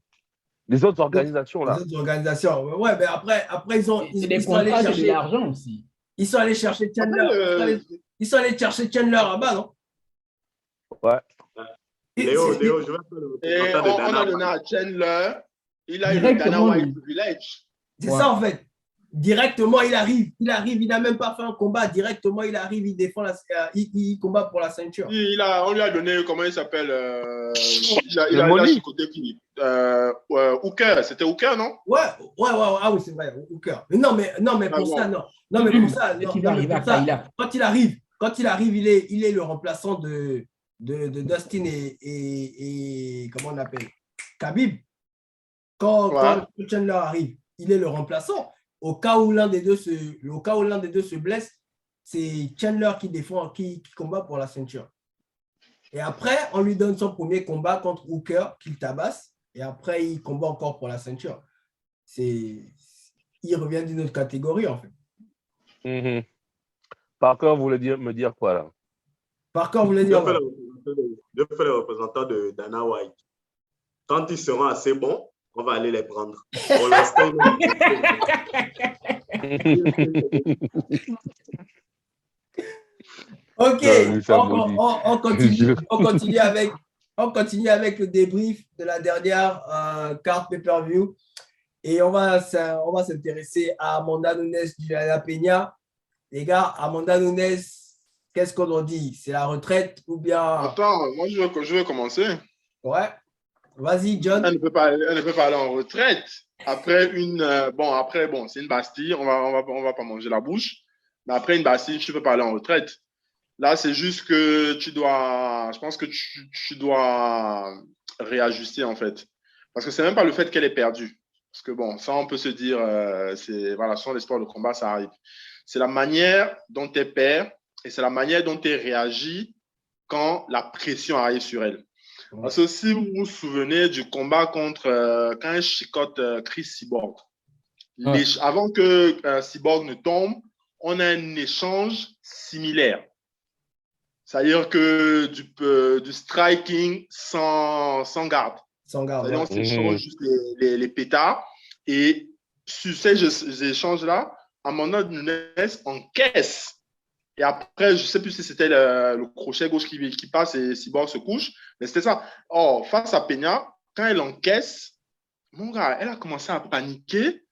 Les autres organisations, là. Les autres organisations. Ouais, mais après ils sont allés chercher de l'argent aussi. Ils sont allés chercher Chandler. Ils sont allés chercher Chandler là-bas, non? Ouais. Léo, je vais faire le on a donné à Chandler. Il a eu le Dana White privilege. C'est ça, en fait. Directement, il arrive. Il n'a même pas fait un combat. Directement, il arrive, il défend il combat pour la ceinture. On lui a donné, comment il s'appelle il a ce côté qui. Hooker, c'était Hooker, non? Ouais. Ah oui, c'est vrai, Hooker. Mais non, mais pour ça, non. Non, mais pour ça, quand il arrive, il est le remplaçant de Dustin et comment on appelle? Khabib. Quand Chandler arrive, il est le remplaçant. Au cas où l'un des deux se blesse, c'est Chandler qui défend, qui combat pour la ceinture. Et après, on lui donne son premier combat contre Hooker, qu'il tabasse, et après, il combat encore pour la ceinture. Il revient d'une autre catégorie, en fait. Parker voulait me dire quoi, là? Parker voulait dire… Je fais le représentant de Dana White. Quand ils seront assez bons, on va aller les prendre. Pour l'instant, ok, on continue avec le débrief de la dernière carte pay-per-view et on va s'intéresser à Amanda Nunes Juliana Peña. Les gars, Amanda Nunes, qu'est-ce qu'on en dit? C'est la retraite ou bien… Attends, moi je veux commencer. Ouais. Vas-y, John. Elle ne peut pas aller en retraite. Après c'est une Bastille, on va pas manger la bouche. Mais après une Bastille, tu ne peux pas aller en retraite. Là, c'est juste que je pense que tu dois réajuster, en fait. Parce que c'est même pas le fait qu'elle est perdue. parce que bon, ça, on peut se dire, voilà, ce sont les sports de combat, ça arrive. C'est la manière dont tu perds et c'est la manière dont tu réagis quand la pression arrive sur elle. Ouais. Parce que si vous vous souvenez du combat contre quand il chicote Chris Cyborg, ouais. Avant que Cyborg ne tombe, on a un échange similaire. C'est-à-dire que du striking sans garde. Sans garde. C'est-à-dire on s'échange juste les pétards. Et sur ces échanges-là, Amanda Nunes encaisse. Et après, je ne sais plus si c'était le crochet gauche qui passe et Cyborg se couche. Mais c'était ça. Or, face à Peña, quand elle encaisse, mon gars, elle a commencé à paniquer.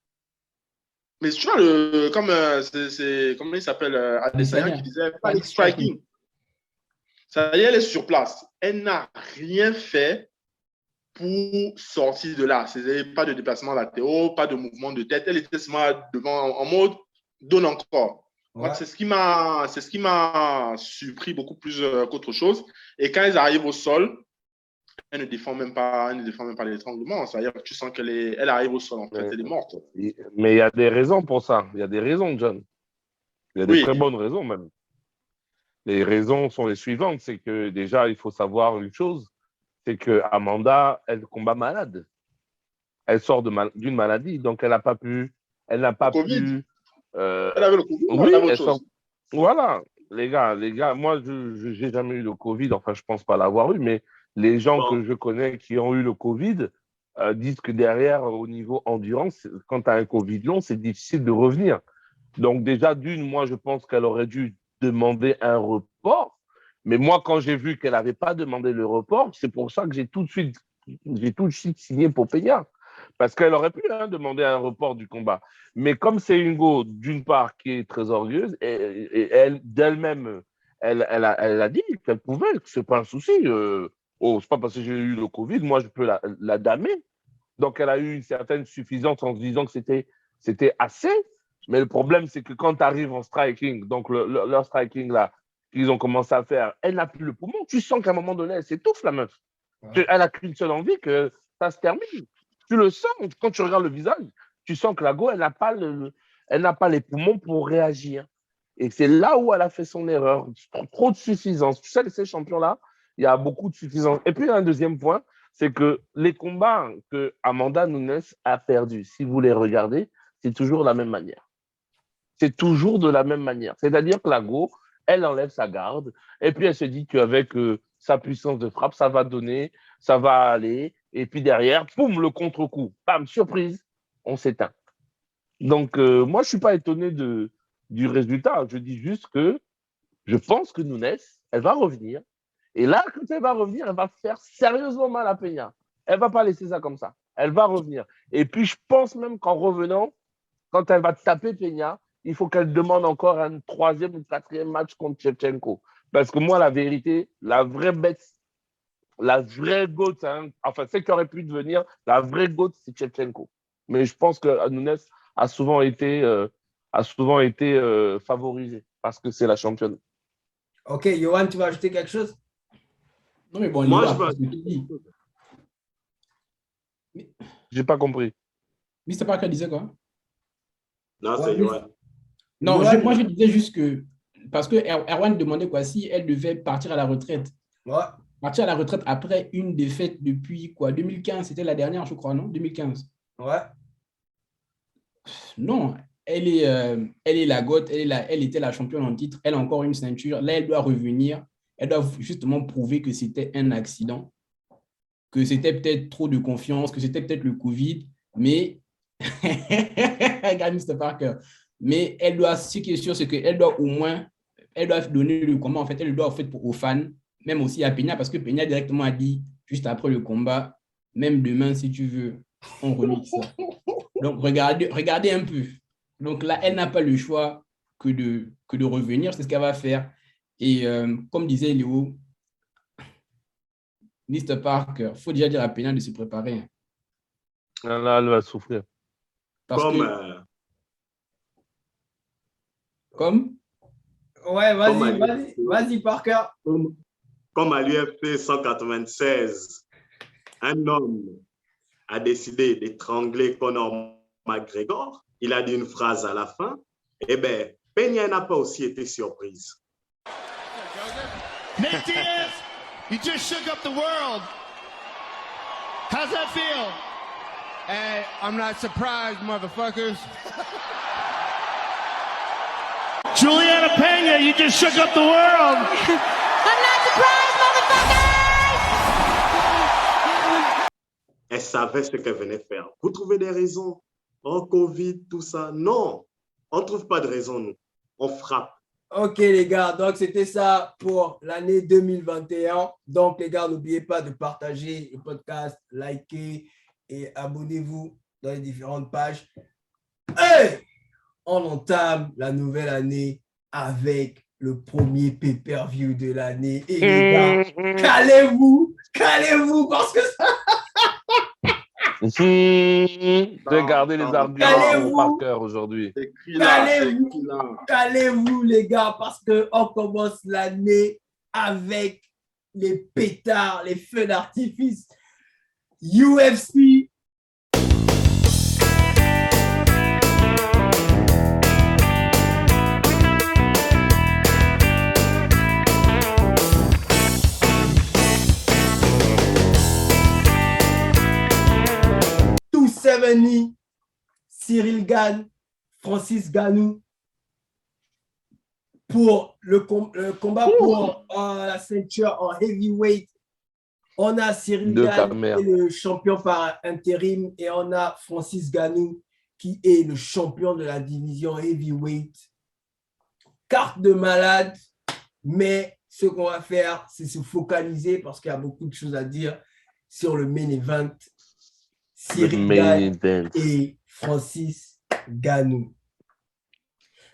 Mais tu vois, comment il s'appelle Adesanya qui disait panic striking. Ça y est, elle est sur place. Elle n'a rien fait pour sortir de là. Pas de déplacement latéraux, pas de mouvement de tête. Elle était seulement devant en mode donne encore. Ouais. C'est ce qui m'a surpris beaucoup plus qu'autre chose. Et quand ils arrivent au sol, elle ne défend même pas l'étranglement. C'est-à-dire que tu sens qu'elle arrive au sol, en fait, elle est morte. Mais il y a des raisons pour ça. Il y a des raisons, John. Il y a des très bonnes raisons même. Les raisons sont les suivantes. C'est que déjà, il faut savoir une chose, c'est que Amanda, elle combat malade. Elle sort d'une maladie, donc elle n'a pas pu. Elle n'a pas pu. Elle avait le Covid. Oui, elle sort. Voilà, les gars, moi, je n'ai jamais eu le Covid. Enfin, je ne pense pas l'avoir eu, mais les gens que je connais qui ont eu le Covid disent que derrière, au niveau endurance, quand tu as un Covid long, c'est difficile de revenir. Donc déjà, moi, je pense qu'elle aurait dû demander un report. Mais moi, quand j'ai vu qu'elle n'avait pas demandé le report, c'est pour ça que j'ai tout de suite signé pour Peña. Parce qu'elle aurait pu demander un report du combat. Mais comme c'est une go, d'une part, qui est très orgueilleuse, et elle, d'elle-même, elle a dit qu'elle pouvait, que ce n'est pas un souci. C'est pas parce que j'ai eu le Covid, moi, je peux la damer. Donc, elle a eu une certaine suffisance en se disant que c'était assez. Mais le problème, c'est que quand tu arrives en striking, donc leur striking là, qu'ils ont commencé à faire, elle n'a plus le poumon. Tu sens qu'à un moment donné, elle s'étouffe, la meuf. Ouais. Elle n'a qu'une seule envie, que ça se termine. Tu le sens, quand tu regardes le visage, tu sens que la go, elle n'a pas les poumons pour réagir. Et c'est là où elle a fait son erreur. Trop de suffisance. Tu sais, ces champions-là, il y a beaucoup de suffisance. Et puis, un deuxième point, c'est que les combats que Amanda Nunes a perdus, si vous les regardez, c'est toujours de la même manière. C'est toujours de la même manière. C'est-à-dire que la go, elle enlève sa garde, et puis elle se dit qu'avec sa puissance de frappe, ça va donner, ça va aller, et puis derrière, boum, le contre-coup. Bam, surprise, on s'éteint. Donc, moi, je ne suis pas étonné du résultat. Je dis juste que je pense que Nunes, elle va revenir. Et là, quand elle va revenir, elle va faire sérieusement mal à Peña. Elle ne va pas laisser ça comme ça. Elle va revenir. Et puis, je pense même qu'en revenant, quand elle va taper Peña, il faut qu'elle demande encore un 3e ou 4e match contre Shevchenko. Parce que moi, la vérité, la vraie bête, la vraie goat, enfin, c'est qui aurait pu devenir la vraie goat, c'est Shevchenko. Mais je pense que Nunes a souvent été favorisée parce que c'est la championne. Ok, Yohan, tu vas ajouter quelque chose? Non, mais bon, moi, je vais... J'ai pas compris. Mr. Parker disait quoi? Non, c'est Yohan. Non, moi, je disais juste que, parce que Erwan demandait quoi, si elle devait partir à la retraite. Ouais. Partir à la retraite après une défaite depuis quoi? 2015, c'était la dernière, je crois, non? 2015. Ouais. Non, elle est la GOAT, elle était la championne en titre, elle a encore une ceinture. Là, elle doit revenir. Elle doit justement prouver que c'était un accident, que c'était peut-être trop de confiance, que c'était peut-être le Covid, mais regarde Mr. Parker. Mais elle doit, ce qui est sûr, c'est qu'elle doit au moins, elle doit donner le combat, en fait, elle le doit en fait aux fans, même aussi à Peña, parce que Peña directement a dit, juste après le combat, même demain, si tu veux, on remixe ça. Donc, regardez un peu. Donc là, elle n'a pas le choix que de revenir, c'est ce qu'elle va faire. Et comme disait Léo, Mr. Parker, il faut déjà dire à Peña de se préparer. Là, elle va souffrir. Parce Comme Ouais, vas-y, Parker. Comme à l'UFC 196, un homme a décidé d'étrangler Conor McGregor, il a dit une phrase à la fin, eh bien, Peña n'a pas aussi été surprise. Nate Diaz, you just shook up the world. How's that feel? Hey, I'm not surprised, motherfuckers. Juliana Peña, you just shook up the world. I'm not surprised, motherfuckers! Elle savait ce qu'elle venait faire. Vous trouvez des raisons? Oh, Covid, tout ça. Non, on ne trouve pas de raison, nous. On frappe. Ok, les gars, donc c'était ça pour l'année 2021. Donc, les gars, n'oubliez pas de partager le podcast, liker et abonnez-vous dans les différentes pages. Et on entame la nouvelle année avec le premier pay-per-view de l'année. Et les gars, calez-vous parce que ça... J'ai gardé les arguments par cœur aujourd'hui. Calez-vous, les gars, parce qu'on commence l'année avec les pétards, les feux d'artifice. UFC. Cyril Gane, Francis Ngannou pour le combat pour la ceinture en heavyweight. On a Cyril Gane qui est le champion par intérim et on a Francis Ngannou qui est le champion de la division heavyweight. Carte de malade, mais ce qu'on va faire, c'est se focaliser parce qu'il y a beaucoup de choses à dire sur le main event. Cyril Gane et Francis Ngannou.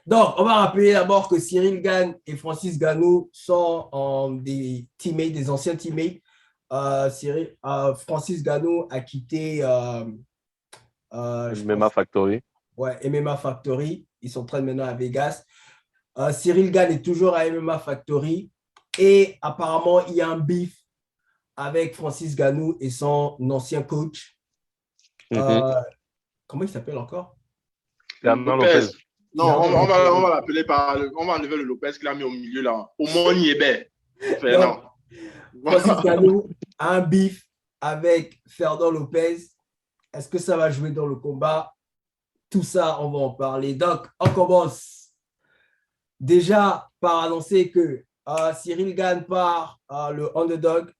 Donc, on va rappeler d'abord que Cyril Gane et Francis Ngannou sont des teammates, des anciens teammates. Francis Ngannou a quitté MMA Factory. Ouais, MMA Factory. Ils s'entraînent maintenant à Vegas. Cyril Gane est toujours à MMA Factory. Et apparemment, il y a un beef avec Francis Ngannou et son ancien coach. Comment il s'appelle encore? Lopez. Non, on va l'appeler on va enlever le Lopez qu'il a mis au milieu là. Au Moniébé. Francis Ngannou a un beef avec Ferdinand Lopez. Est-ce que ça va jouer dans le combat? Tout ça, on va en parler. Donc, on commence déjà par annoncer que Cyril Gane part le underdog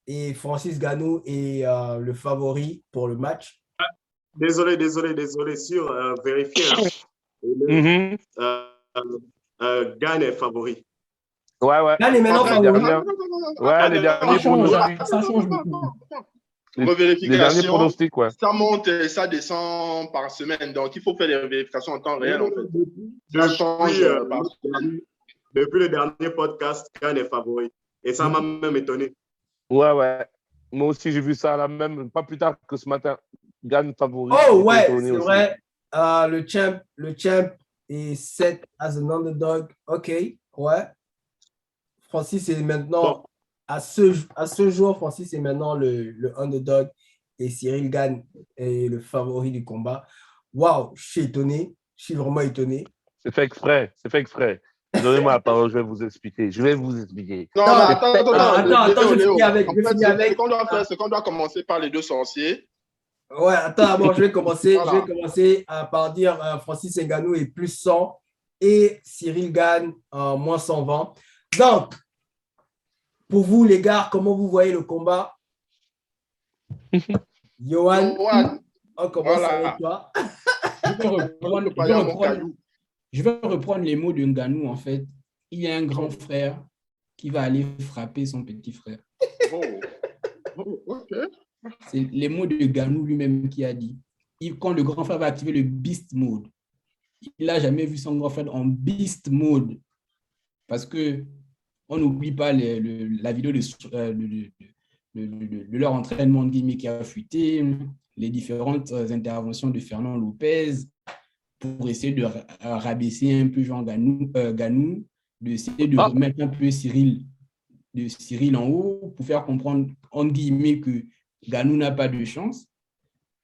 et Francis Ngannou est le favori pour le match. Désolé, sur vérifier. Gane est favori. Ouais. Gane est maintenant favori. Les derniers pronostics. Ça change beaucoup. Les derniers pronostics, ouais. Ça monte et ça descend par semaine. Donc, il faut faire des vérifications en temps réel, en fait. Depuis le dernier podcast, Gane est favori. Et ça m'a même étonné. Ouais. Moi aussi, j'ai vu ça là même, pas plus tard que ce matin. Gane favori. Oh, ouais, c'est vrai. Le champ est set as an underdog. OK, ouais. Francis est maintenant, à ce jour, Francis est maintenant le underdog et Cyril Gane est le favori du combat. Waouh, je suis étonné. Je suis vraiment étonné. C'est fait exprès. Donnez-moi la parole, je vais vous expliquer. Non, attends, je finis avec. C'est qu'on doit commencer par les deux sorciers. Ouais, attends, bon, je vais commencer par dire Francis Ngannou est plus 100 et Cyril Gane moins 120. Donc, pour vous, les gars, comment vous voyez le combat? Johan, on commence avec toi. Je vais reprendre les mots de Ngannou, en fait. Il y a un grand frère qui va aller frapper son petit frère. OK. C'est les mots de Ngannou lui-même qui a dit. Quand le grand frère va activer le Beast Mode, il n'a jamais vu son grand frère en Beast Mode. Parce que on n'oublie pas la vidéo de leur entraînement de gimmick qui a fuité, les différentes interventions de Fernand Lopez pour essayer de rabaisser un peu Jean Ngannou, d'essayer de remettre un peu Cyril en haut pour faire comprendre, entre guillemets, que Ngannou n'a pas de chance.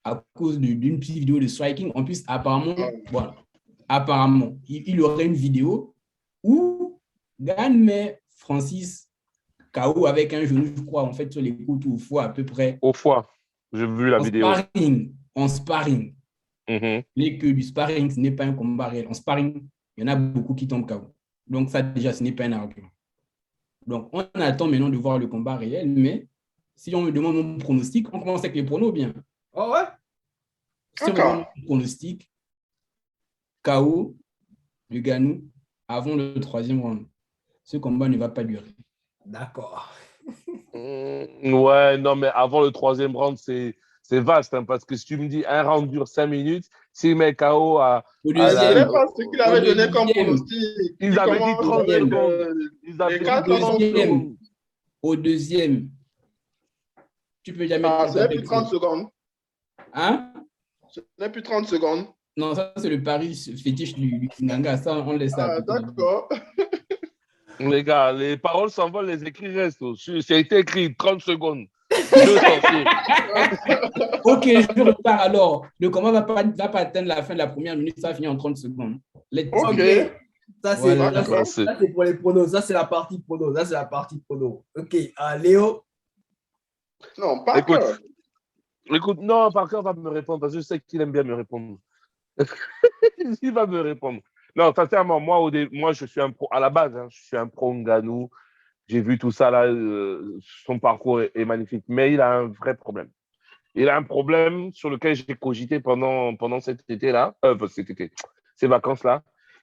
à cause d'une petite vidéo de striking. En plus, apparemment, voilà, apparemment, il aurait une vidéo où Gane met Francis KO avec un genou, je crois, en fait, sur les côtes ou au foie à peu près. Au foie. J'ai vu la vidéo. En sparring. Les que du sparring, ce n'est pas un combat réel. En sparring, il y en a beaucoup qui tombent KO. Donc ça, déjà, ce n'est pas un argument. Donc, on attend maintenant de voir le combat réel, mais si on me demande mon pronostic, on commence avec les pronos bien. Oh ouais? Si on me demande mon pronostic, KO de Ganou avant le 3e round. Ce combat ne va pas durer. D'accord. Ouais, non, mais avant le 3e round, c'est vaste, hein, parce que si tu me dis un round dure 5 minutes, s'il met KO à... Je ne sais pas ce qu'il avait donné comme pronostic. Ils avaient dit 30 secondes. Ils avaient dit 30 secondes. Au 2e, tu peux jamais... ce n'est plus 30 secondes. Hein? Ce n'est plus 30 secondes. Non, ça, c'est le pari fétiche du Kinganga. Ça, on laisse ça. Ah, d'accord. Les gars, les paroles s'envolent, les écrits restent. C'est été écrit 30 secondes. 2 sorciers. Ok, je repars alors. Le combat va pas atteindre la fin de la première minute, ça va finir en 30 secondes. Ok. Ça, c'est pour les pronos. Ça, c'est la partie pronos. Ok. Léo? Non, Parker. Écoute, non, Parker va me répondre parce que je sais qu'il aime bien me répondre. Il va me répondre. Non, sincèrement, moi, je suis un pro. À la base, hein, je suis un pro Ngannou. J'ai vu tout ça là. Son parcours est magnifique. Mais il a un vrai problème. Il a un problème sur lequel j'ai cogité pendant cet été-là, ces vacances-là.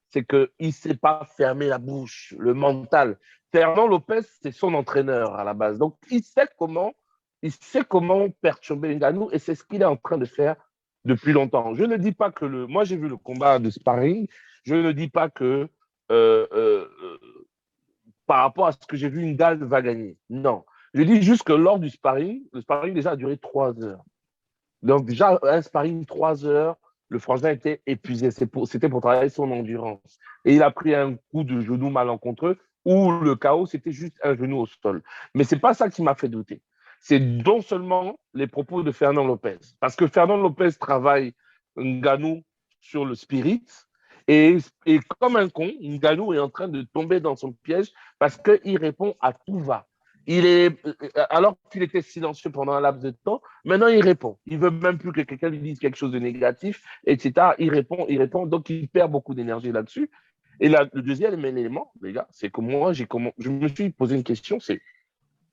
C'est qu'il ne sait pas fermer la bouche, le mental. Fernand Lopez, c'est son entraîneur à la base. Donc, il sait comment perturber Ngannou et c'est ce qu'il est en train de faire depuis longtemps. Je ne dis pas que moi, j'ai vu le combat de sparring. Je ne dis pas que par rapport à ce que j'ai vu, Ngannou va gagner. Non. Je dis juste que lors du sparring, le sparring déjà a duré 3 heures. Donc, déjà, un sparring 3 heures, le frangin était épuisé. C'était pour travailler son endurance. Et il a pris un coup de genou malencontreux où le KO, c'était juste un genou au sol. Mais ce n'est pas ça qui m'a fait douter. C'est non seulement les propos de Fernand Lopez. Parce que Fernand Lopez travaille Ngannou sur le spirit. Et comme un con, Ngannou est en train de tomber dans son piège parce qu'il répond à tout va. Alors qu'il était silencieux pendant un laps de temps, maintenant il répond. Il ne veut même plus que quelqu'un lui dise quelque chose de négatif, etc. Il répond, donc il perd beaucoup d'énergie là-dessus. Et le deuxième élément, les gars, c'est que moi, je me suis posé une question, c'est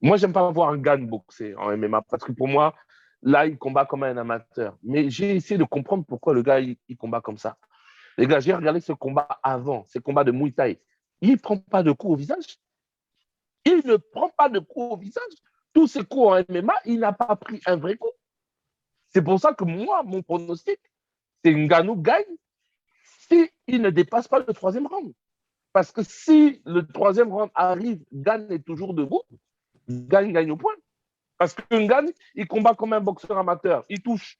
moi, j'aime pas voir un Gane boxer en MMA parce que pour moi, là, il combat comme un amateur. Mais j'ai essayé de comprendre pourquoi le gars, il combat comme ça. Les gars, j'ai regardé ce combat avant, ce combat de Muay Thai. Il ne prend pas de coups au visage. Il ne prend pas de coups au visage. Tous ces coups en MMA, il n'a pas pris un vrai coup. C'est pour ça que moi, mon pronostic, c'est Ngannou gagne s'il ne dépasse pas le 3e round. Parce que si le 3e round arrive, Gane est toujours debout, Gane gagne au point. Parce que Gane, il combat comme un boxeur amateur. Il touche.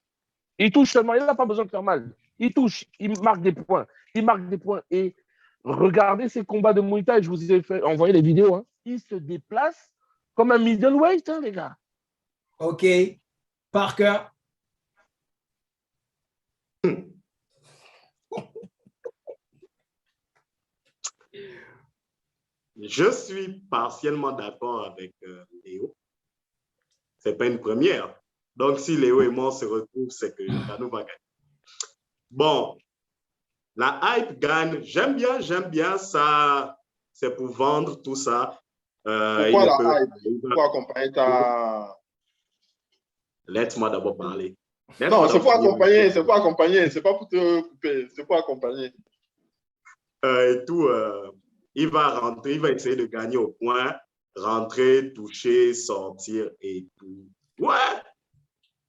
Il touche seulement. Il n'a pas besoin de faire mal. Il touche. Il marque des points. Et regardez ces combats de Muay Thai. Je vous ai envoyé les vidéos. Hein. Il se déplace comme un middleweight, hein, les gars. OK. Parker. Je suis partiellement d'accord avec Léo. Ce n'est pas une première. Donc, si Léo et moi se retrouvent, c'est que Ngannou va gagner. Bon, la hype gagne. J'aime bien ça. C'est pour vendre tout ça. Pourquoi la hype? Pourquoi accompagner ta... Laisse-moi d'abord parler. Non, c'est pour accompagner. C'est pas pour te couper. C'est pour accompagner. Et tout... il va rentrer, il va essayer de gagner au point, rentrer, toucher, sortir et tout. Ouais!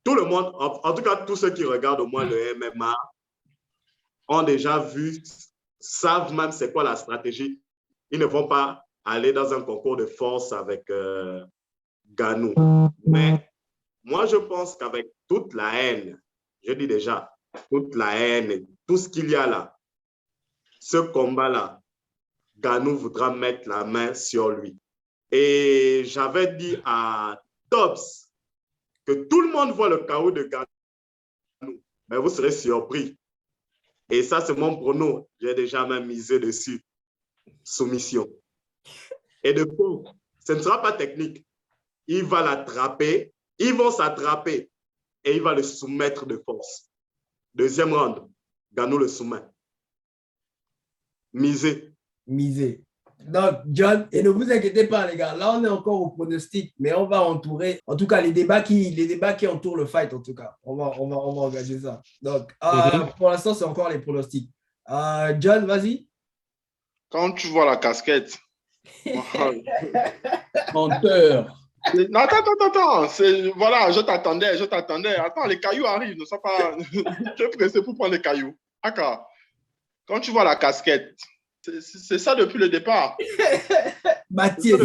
Tout le monde, en tout cas, tous ceux qui regardent au moins le MMA, ont déjà vu, savent même c'est quoi la stratégie. Ils ne vont pas aller dans un concours de force avec Ngannou. Mais moi, je pense qu'avec toute la haine, je dis déjà, toute la haine, tout ce qu'il y a là, ce combat-là, Ngannou voudra mettre la main sur lui. Et j'avais dit à Tops que tout le monde voit le KO de Ngannou. mais vous serez surpris. Et ça, c'est mon prono. J'ai déjà même misé dessus. Soumission. Et de coup, ce ne sera pas technique. Il va l'attraper, ils vont s'attraper et il va le soumettre de force. Deuxième round, Ngannou le soumet. Misé. Donc, John, et ne vous inquiétez pas, les gars, là, on est encore au pronostic, mais on va entourer, en tout cas, les débats qui entourent le fight, en tout cas. On va engager ça. Donc, pour l'instant, c'est encore les pronostics. John, vas-y. Quand tu vois la casquette. Menteur. Non, attends. Voilà, je t'attendais. Attends, les cailloux arrivent, ne sois pas. Tu es pressé pour prendre les cailloux. D'accord. Quand tu vois la casquette, c'est ça depuis le départ. Mathieu.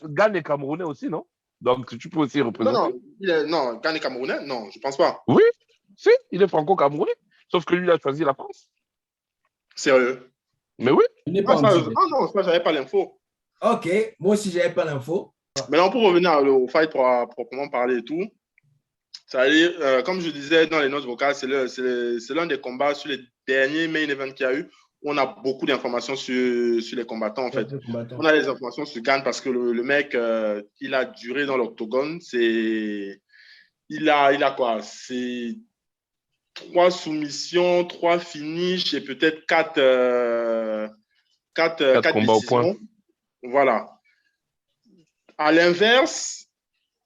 Gane est camerounais aussi, non? Donc, tu peux aussi représenter. Non, Gane est camerounais? Non, je ne pense pas. Oui, si, il est franco-camerounais. Sauf que lui, il a choisi la France. Sérieux? Mais oui. Non, ça, j'avais pas l'info. Ok, moi aussi, j'avais pas l'info. Maintenant, pour revenir au fight pour proprement parler et tout, ça veut dire, comme je disais dans les notes vocales, c'est l'un des combats sur les derniers main events qu'il y a eu. On a beaucoup d'informations sur les combattants, en fait. On a les informations sur Gane parce que le mec, il a duré dans l'octogone. Il a quoi? C'est 3 soumissions, 3 finishes et peut-être 4 combats au point. Voilà. À l'inverse,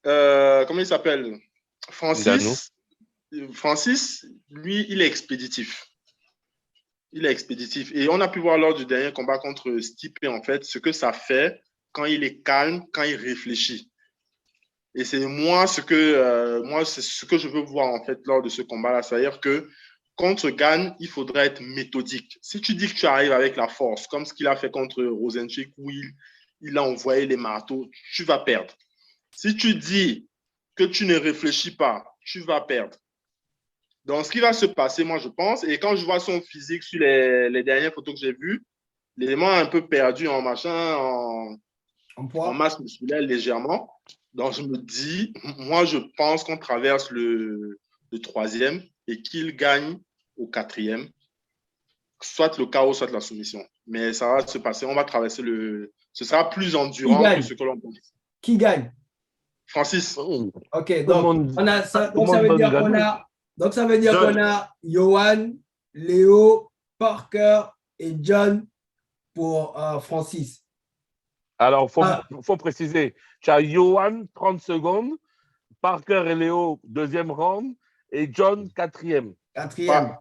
comment il s'appelle? Francis, lui, il est expéditif. Et on a pu voir lors du dernier combat contre Stipe, en fait, ce que ça fait quand il est calme, quand il réfléchit. Et c'est c'est ce que je veux voir, en fait, lors de ce combat-là. C'est-à-dire que contre Gane, il faudrait être méthodique. Si tu dis que tu arrives avec la force, comme ce qu'il a fait contre Rosenchik, où il a envoyé les marteaux, tu vas perdre. Si tu dis que tu ne réfléchis pas, tu vas perdre. Donc, ce qui va se passer, moi, je pense, et quand je vois son physique sur les dernières photos que j'ai vues, l'élément un peu perdu en masse musculaire légèrement. Donc, je me dis, moi, je pense qu'on traverse le 3e et qu'il gagne au 4e, soit le KO, soit la soumission. Mais ça va se passer, on va traverser ce sera plus endurant que ce que l'on pense. Qui gagne? Francis. Ok, donc ça veut dire qu'on a Johan, Léo, Parker et John pour Francis. Alors, il faut préciser, tu as Johan, 30 secondes, Parker et Léo, 2e round, et John, 4e. 4e.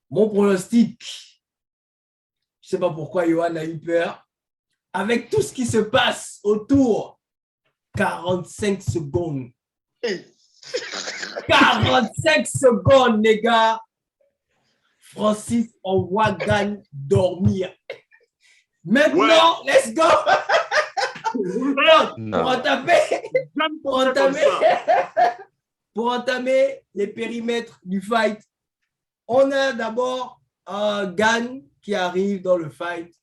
Mon pronostic, je ne sais pas pourquoi Johan a eu peur. Avec tout ce qui se passe autour, 45 secondes. 45 secondes, les gars. Francis envoie Gane dormir. Maintenant, let's go. Pour entamer les périmètres du fight, on a d'abord Gane qui arrive dans le fight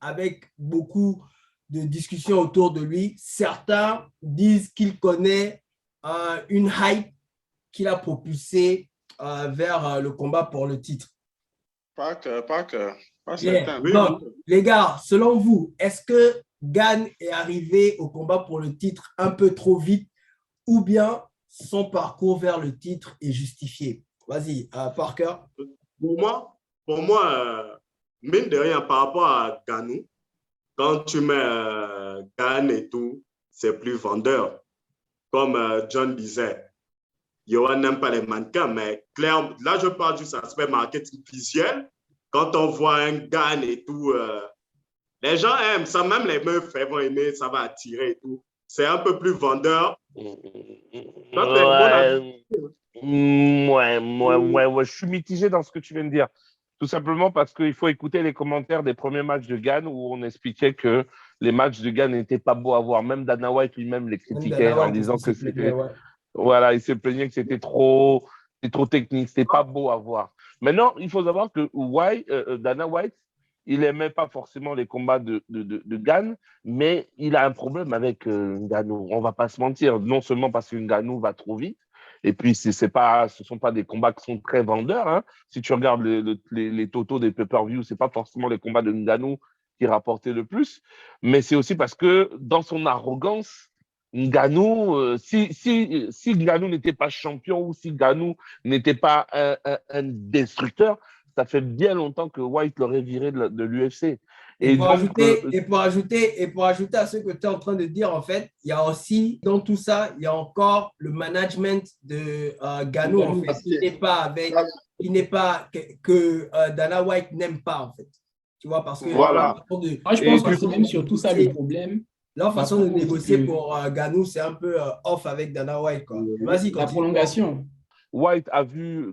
avec beaucoup de discussions autour de lui. Certains disent qu'il connaît une hype qu'il a propulsée vers le combat pour le titre. Pas certain. Donc, les gars, selon vous, est-ce que Gane est arrivé au combat pour le titre un peu trop vite ou bien son parcours vers le titre est justifié? Vas-y, Parker. Pour moi, mine de rien, par rapport à Ngannou, quand tu mets Gane et tout, c'est plus vendeur. Comme John disait, Johan n'aime pas les mannequins, mais clairement, là, je parle du aspect marketing visuel. Quand on voit un Gane et tout, les gens aiment ça, même les meufs vont aimer, ça va attirer et tout. C'est un peu plus vendeur. Je suis mitigé dans ce que tu viens de dire. Tout simplement parce qu'il faut écouter les commentaires des premiers matchs de Gane où on expliquait que les matchs de Gane n'étaient pas beaux à voir. Même Dana White lui-même les critiquait en disant que c'était… Voilà, il se plaignait que c'était trop technique, c'était pas beau à voir. Maintenant, il faut savoir que Dana White, il n'aimait pas forcément les combats de Gane, mais il a un problème avec Ngannou. On ne va pas se mentir. Non seulement parce que Ngannou va trop vite, Et puis, ce ne sont pas des combats qui sont très vendeurs. Hein. Si tu regardes les totaux des pay-per-view, ce n'est pas forcément les combats de Ngannou qui rapportaient le plus. Mais c'est aussi parce que dans son arrogance, Ngannou, si Ngannou n'était pas champion ou si Ngannou n'était pas un destructeur, ça fait bien longtemps que White l'aurait viré de l'UFC. Et pour ajouter à ce que tu es en train de dire, en fait, il y a aussi, dans tout ça, il y a encore le management de Ngannou, en fait, qui n'est pas que Dana White n'aime pas, en fait. Tu vois, parce que voilà. Moi, je pense que c'est même surtout ça le problème. Leur façon de négocier pour Ngannou, c'est un peu off avec Dana White, quoi. Vas-y, la prolongation. White a vu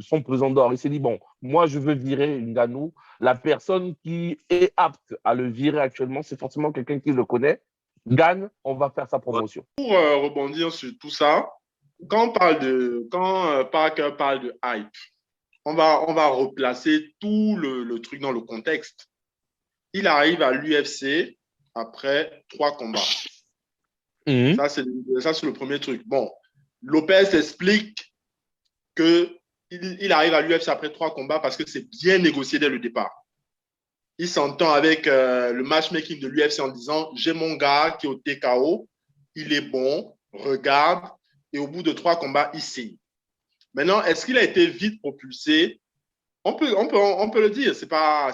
son pesant d'or. Il s'est dit, bon, moi, je veux virer Ngannou. La personne qui est apte à le virer actuellement, c'est forcément quelqu'un qui le connaît. Gagne, on va faire sa promotion. Pour rebondir sur tout ça, quand Parker parle de hype, on va replacer tout le truc dans le contexte. Il arrive à l'UFC après 3 combats. Ça, c'est le premier truc. Bon, Lopez explique qu'il arrive à l'UFC après 3 combats parce que c'est bien négocié dès le départ. Il s'entend avec le matchmaking de l'UFC en disant « J'ai mon gars qui est au TKO, il est bon, regarde. » Et au bout de 3 combats, il signe. Maintenant, est-ce qu'il a été vite propulsé? On peut le dire. C'est pas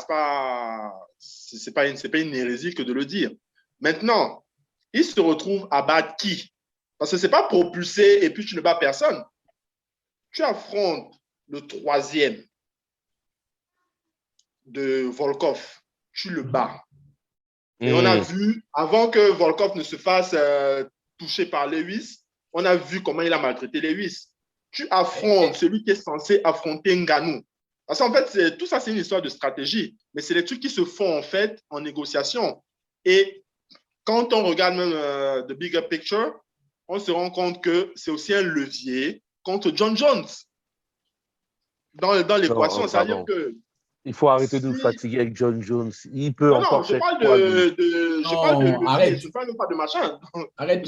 une hérésie que de le dire. Maintenant, il se retrouve à battre qui? Parce que ce n'est pas propulsé et puis tu ne bats personne. Tu affrontes le 3e de Volkov, tu le bats. Et on a vu, avant que Volkov ne se fasse toucher par Lewis, on a vu comment il a maltraité Lewis. Tu affrontes celui qui est censé affronter Ngannou. Parce qu'en fait, tout ça, c'est une histoire de stratégie. Mais c'est les trucs qui se font en fait en négociation. Et quand on regarde même The Bigger Picture, on se rend compte que c'est aussi un levier contre John Jones. Dans l'équation, c'est-à-dire que... Il faut arrêter de nous fatiguer avec John Jones. Il peut encore... Non, je parle je parle pas de machin. Arrête.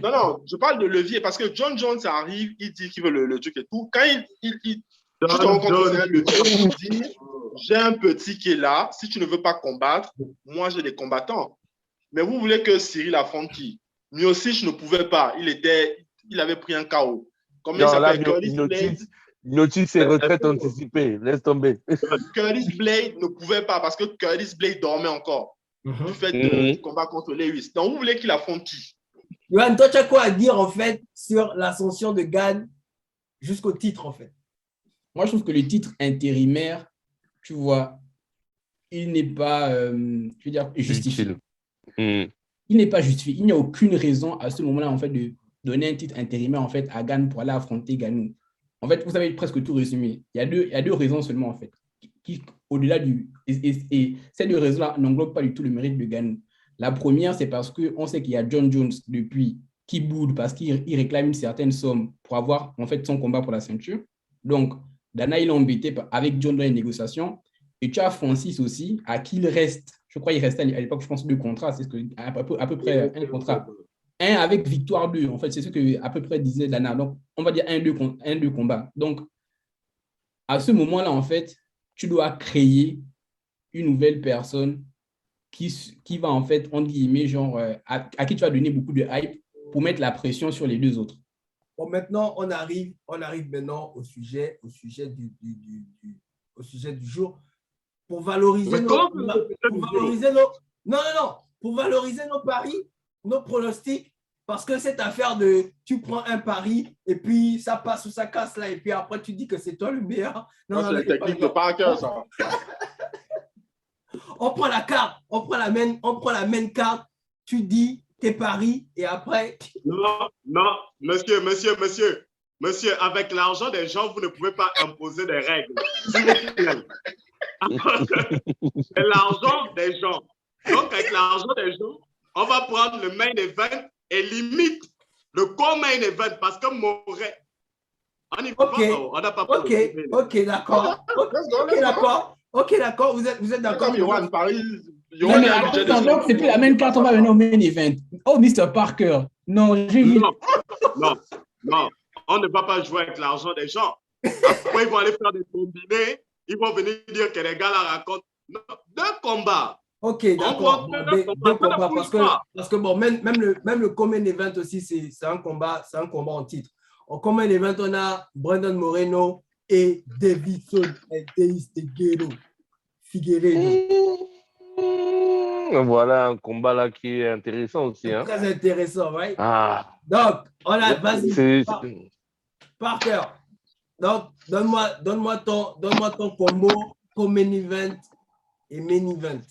Non, je parle de levier parce que John Jones arrive, il dit qu'il veut le truc et tout. Quand tu te rends compte que c'est un levier, il dit j'ai un petit qui est là, si tu ne veux pas combattre, moi j'ai des combattants. Mais vous voulez que Cyril affronte qui? Miocic ne pouvait pas, il avait pris un KO. Comment il s'appelle? Curtis Blade. Miocic, c'est retraite anticipée, laisse tomber. Curtis Blade ne pouvait pas parce que Curtis Blade dormait encore du fait du combat contre Lewis. Donc vous voulez qu'il affronte qui? Yohan, toi, tu as quoi à dire en fait sur l'ascension de Gane jusqu'au titre en fait? Moi, je trouve que le titre intérimaire, tu vois, il n'est pas, je veux dire, justifié. Il n'est pas justifié. Il n'y a aucune raison à ce moment-là en fait de donner un titre intérimaire en fait à Gane pour aller affronter Ngannou. En fait, vous avez presque tout résumé. Il y a deux raisons seulement en fait, qui au-delà du et ces 2 raisons-là n'englobent pas du tout le mérite de Ngannou. La première, c'est parce qu'on sait qu'il y a John Jones depuis qui boude parce qu'il réclame une certaine somme pour avoir en fait son combat pour la ceinture. Donc, Dana, il est embêté avec John dans les négociations. Et tu as Francis aussi, à qui il reste, je crois qu'il restait à l'époque, je pense, 2 contrats, c'est à peu près un contrat. Un avec victoire 2, en fait, c'est ce que à peu près disait Dana. Donc, on va dire 1-2 combats. Donc, à ce moment-là, en fait, tu dois créer une nouvelle personne qui va en fait, entre guillemets, genre, à qui tu vas donner beaucoup de hype pour mettre la pression sur les 2 autres. Bon, maintenant, on arrive maintenant au sujet du jour. Pour valoriser pour valoriser nos paris, nos pronostics, parce que cette affaire de tu prends un pari et puis ça passe ou ça casse là et puis après tu dis que c'est toi le meilleur. Non, c'est la technique de Parker, ça. On prend la carte, on prend la main carte, tu dis tes paris et après... Non, monsieur, avec l'argent des gens, vous ne pouvez pas imposer des règles. C'est l'argent des gens. Donc, avec l'argent des gens, on va prendre le main event et limite le co-main event parce que Moret... On n'y va pas, on n'a pas... Ok, d'accord. Ok, d'accord. Vous êtes d'accord. Comme Yohan, Paris... Donc, c'est plus la même carte, on va venir au main event. Oh, Mr. Parker. Non, Non. Non, on ne va pas jouer avec l'argent des gens. Après, ils vont aller faire des combinés. Ils vont venir dire que les gars la racontent. Non, 2 combats. Ok, d'accord. Bon, deux combats, parce que bon, même le Common Event aussi, c'est un combat en titre. Au Common Event, on a Brandon Moreno et Davidson Figueiredo. Voilà un combat là qui est intéressant aussi. Hein. Très intéressant, right? Ah. Donc, vas-y, Parker. Donc, donne-moi ton combo, Common Event et Main Event.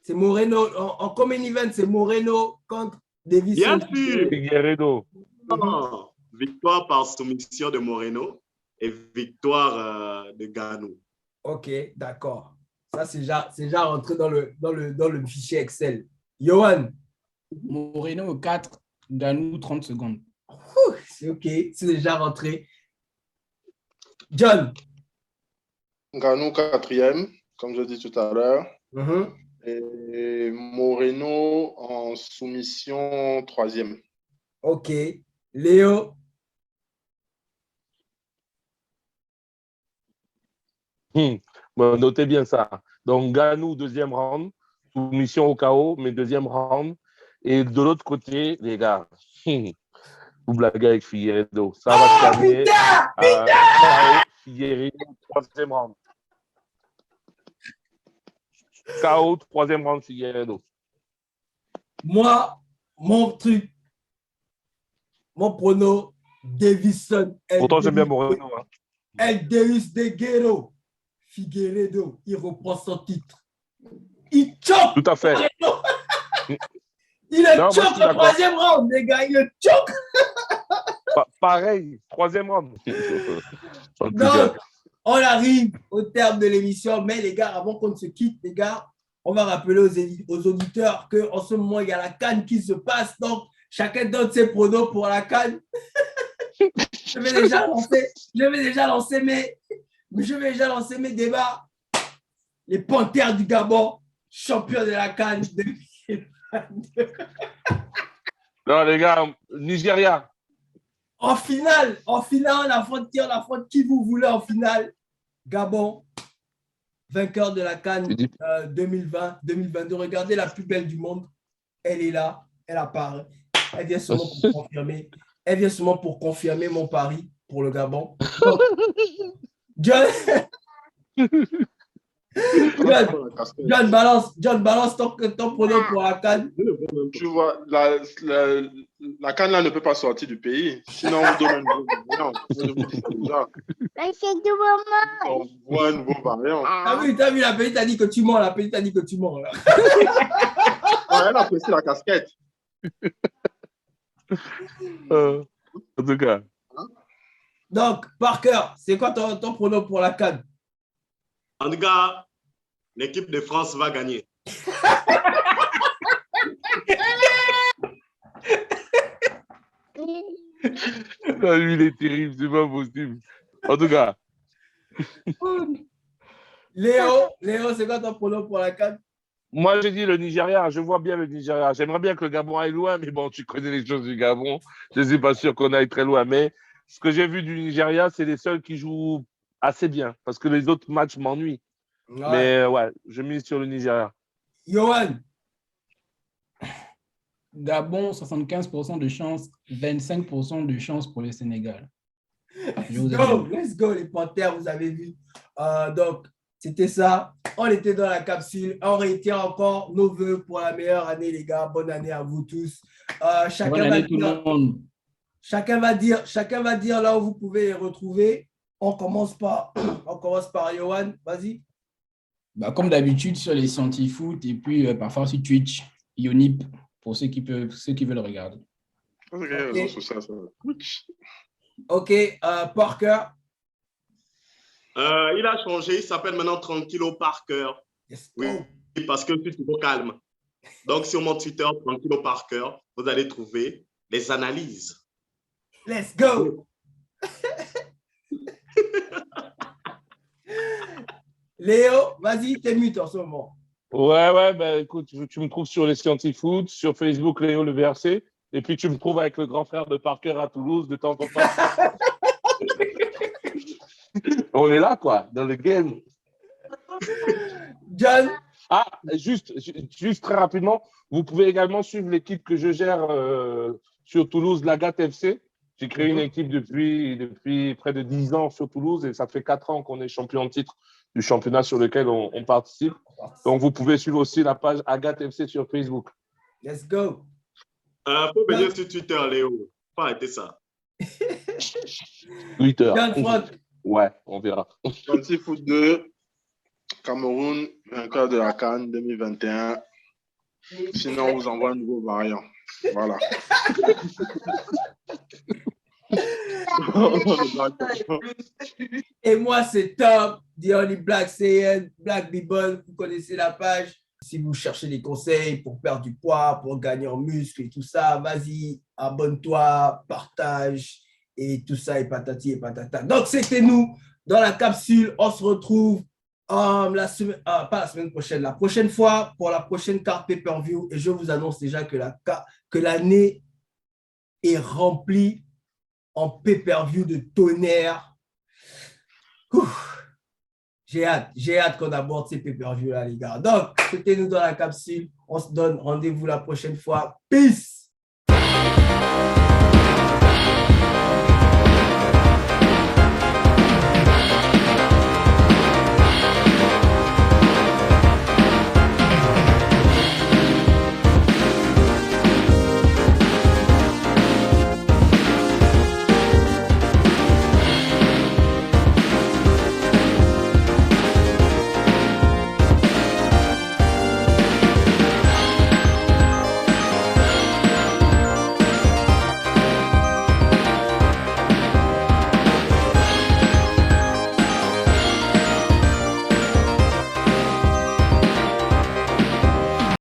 C'est Moreno, en Common Event, c'est Moreno contre Davidson. Bien sûr. Figueiredo. Victoire par soumission de Moreno et victoire de Ngannou. Ok, d'accord. Ça, c'est déjà rentré dans le fichier Excel. Johan. Moreno 4, Ngannou 30 secondes. C'est ok, c'est déjà rentré. John. Ngannou 4e, comme je dis tout à l'heure. Et Moreno en soumission 3e. Ok. Léo. Bon, notez bien ça. Donc, Ngannou, 2e round. Soumission au KO, mais 2e round. Et de l'autre côté, les gars, vous blaguez avec Figueiredo. Ça va se terminer. KO, Figueiredo, 3e round. KO, 3e round, Figueiredo. Moi, mon truc, mon prono, Davidson. Pourtant, j'aime bien Moreno. Hein. El Davis de Figueiredo, il reprend son titre. Il choque. Tout à fait. Il le choque au 3e round, les gars. Il le choque. Pareil, 3e round. Donc, on arrive au terme de l'émission. Mais les gars, avant qu'on se quitte, les gars, on va rappeler aux auditeurs qu'en ce moment, il y a la CAN qui se passe. Donc, chacun donne ses pronos pour la CAN. Je vais déjà lancer mes débats. Les Panthères du Gabon, champions de la CAN 2022. Non, les gars, Nigeria. En finale, on affronte qui vous voulez en finale. Gabon, vainqueur de la CAN 2020-2022. Regardez la plus belle du monde. Elle est là, elle apparaît. Elle vient seulement pour confirmer. Elle vient seulement pour confirmer mon pari pour le Gabon. Donc, John, balance ton pronom pour la CAN. Tu vois, la CAN là ne peut pas sortir du pays. Sinon, on vous donne un nouveau variant. On voit un nouveau variant. T'as vu, la petite a dit que tu mens. Là. Elle a apprécié la casquette. En tout cas. Donc, Parker, c'est quoi ton pronom pour la CAN? En tout cas, l'équipe de France va gagner. Lui, il est terrible, c'est pas possible. En tout cas. Léo, c'est quoi ton pronom pour la CAN? Moi, j'ai dit le Nigeria. Je vois bien le Nigeria. J'aimerais bien que le Gabon aille loin, mais bon, tu connais les choses du Gabon. Je ne suis pas sûr qu'on aille très loin. Mais ce que j'ai vu du Nigeria, c'est les seuls qui jouent assez bien, parce que les autres matchs m'ennuient. Ouais. Mais ouais, je mise sur le Nigeria. Johan. Gabon, 75% de chance, 25% de chance pour le Sénégal. Let's go, les Panthères, vous avez vu. Donc, c'était ça. On était dans la capsule. On réitère encore nos voeux pour la meilleure année, les gars. Bonne année à vous tous. Chacun va dire là où vous pouvez les retrouver. On commence par Johan. Vas-y. Comme d'habitude, sur les Scientifoot et puis parfois sur Twitch, Yonip, pour ceux qui veulent regarder. Ok, Parker. Il a changé, il s'appelle maintenant Tranquillo Parker. Oui, parce que je suis toujours calme. Donc, sur mon Twitter, Tranquillo Parker, vous allez trouver les analyses. Let's go! Léo, vas-y, t'es mute en ce moment. Ouais, écoute, tu me trouves sur les Scientifoot, sur Facebook, Léo Le VRC. Et puis tu me trouves avec le grand frère de Parker à Toulouse de temps en temps. On est là, quoi, dans le game. John. Ah, juste très rapidement, vous pouvez également suivre l'équipe que je gère sur Toulouse, l'Agathe FC. J'ai créé une équipe depuis près de 10 ans sur Toulouse et ça fait 4 ans qu'on est champion de titre du championnat sur lequel on participe. Donc, vous pouvez suivre aussi la page Agathe FC sur Facebook. Let's go. Faut venir sur Twitter, Léo. Faut arrêter ça. Twitter. John, ouais, on verra. Fantasy Foot 2, Cameroun, vainqueur de la CAN 2021. Sinon, on vous envoie un nouveau variant. Voilà. Et moi, c'est Tom, The Only Black Saiyan, Black Bibon. Vous connaissez la page. Si vous cherchez des conseils pour perdre du poids, pour gagner en muscle et tout ça, vas-y, abonne-toi, partage et tout ça, et patati et patata. Donc, c'était nous dans la capsule. On se retrouve pas la semaine prochaine, la prochaine fois pour la prochaine carte pay-per-view. Et je vous annonce déjà que l'année est remplie en pay-per-view de tonnerre. J'ai hâte qu'on aborde ces pay-per-views là, les gars. Donc, c'était nous dans la capsule. On se donne rendez-vous la prochaine fois. Peace!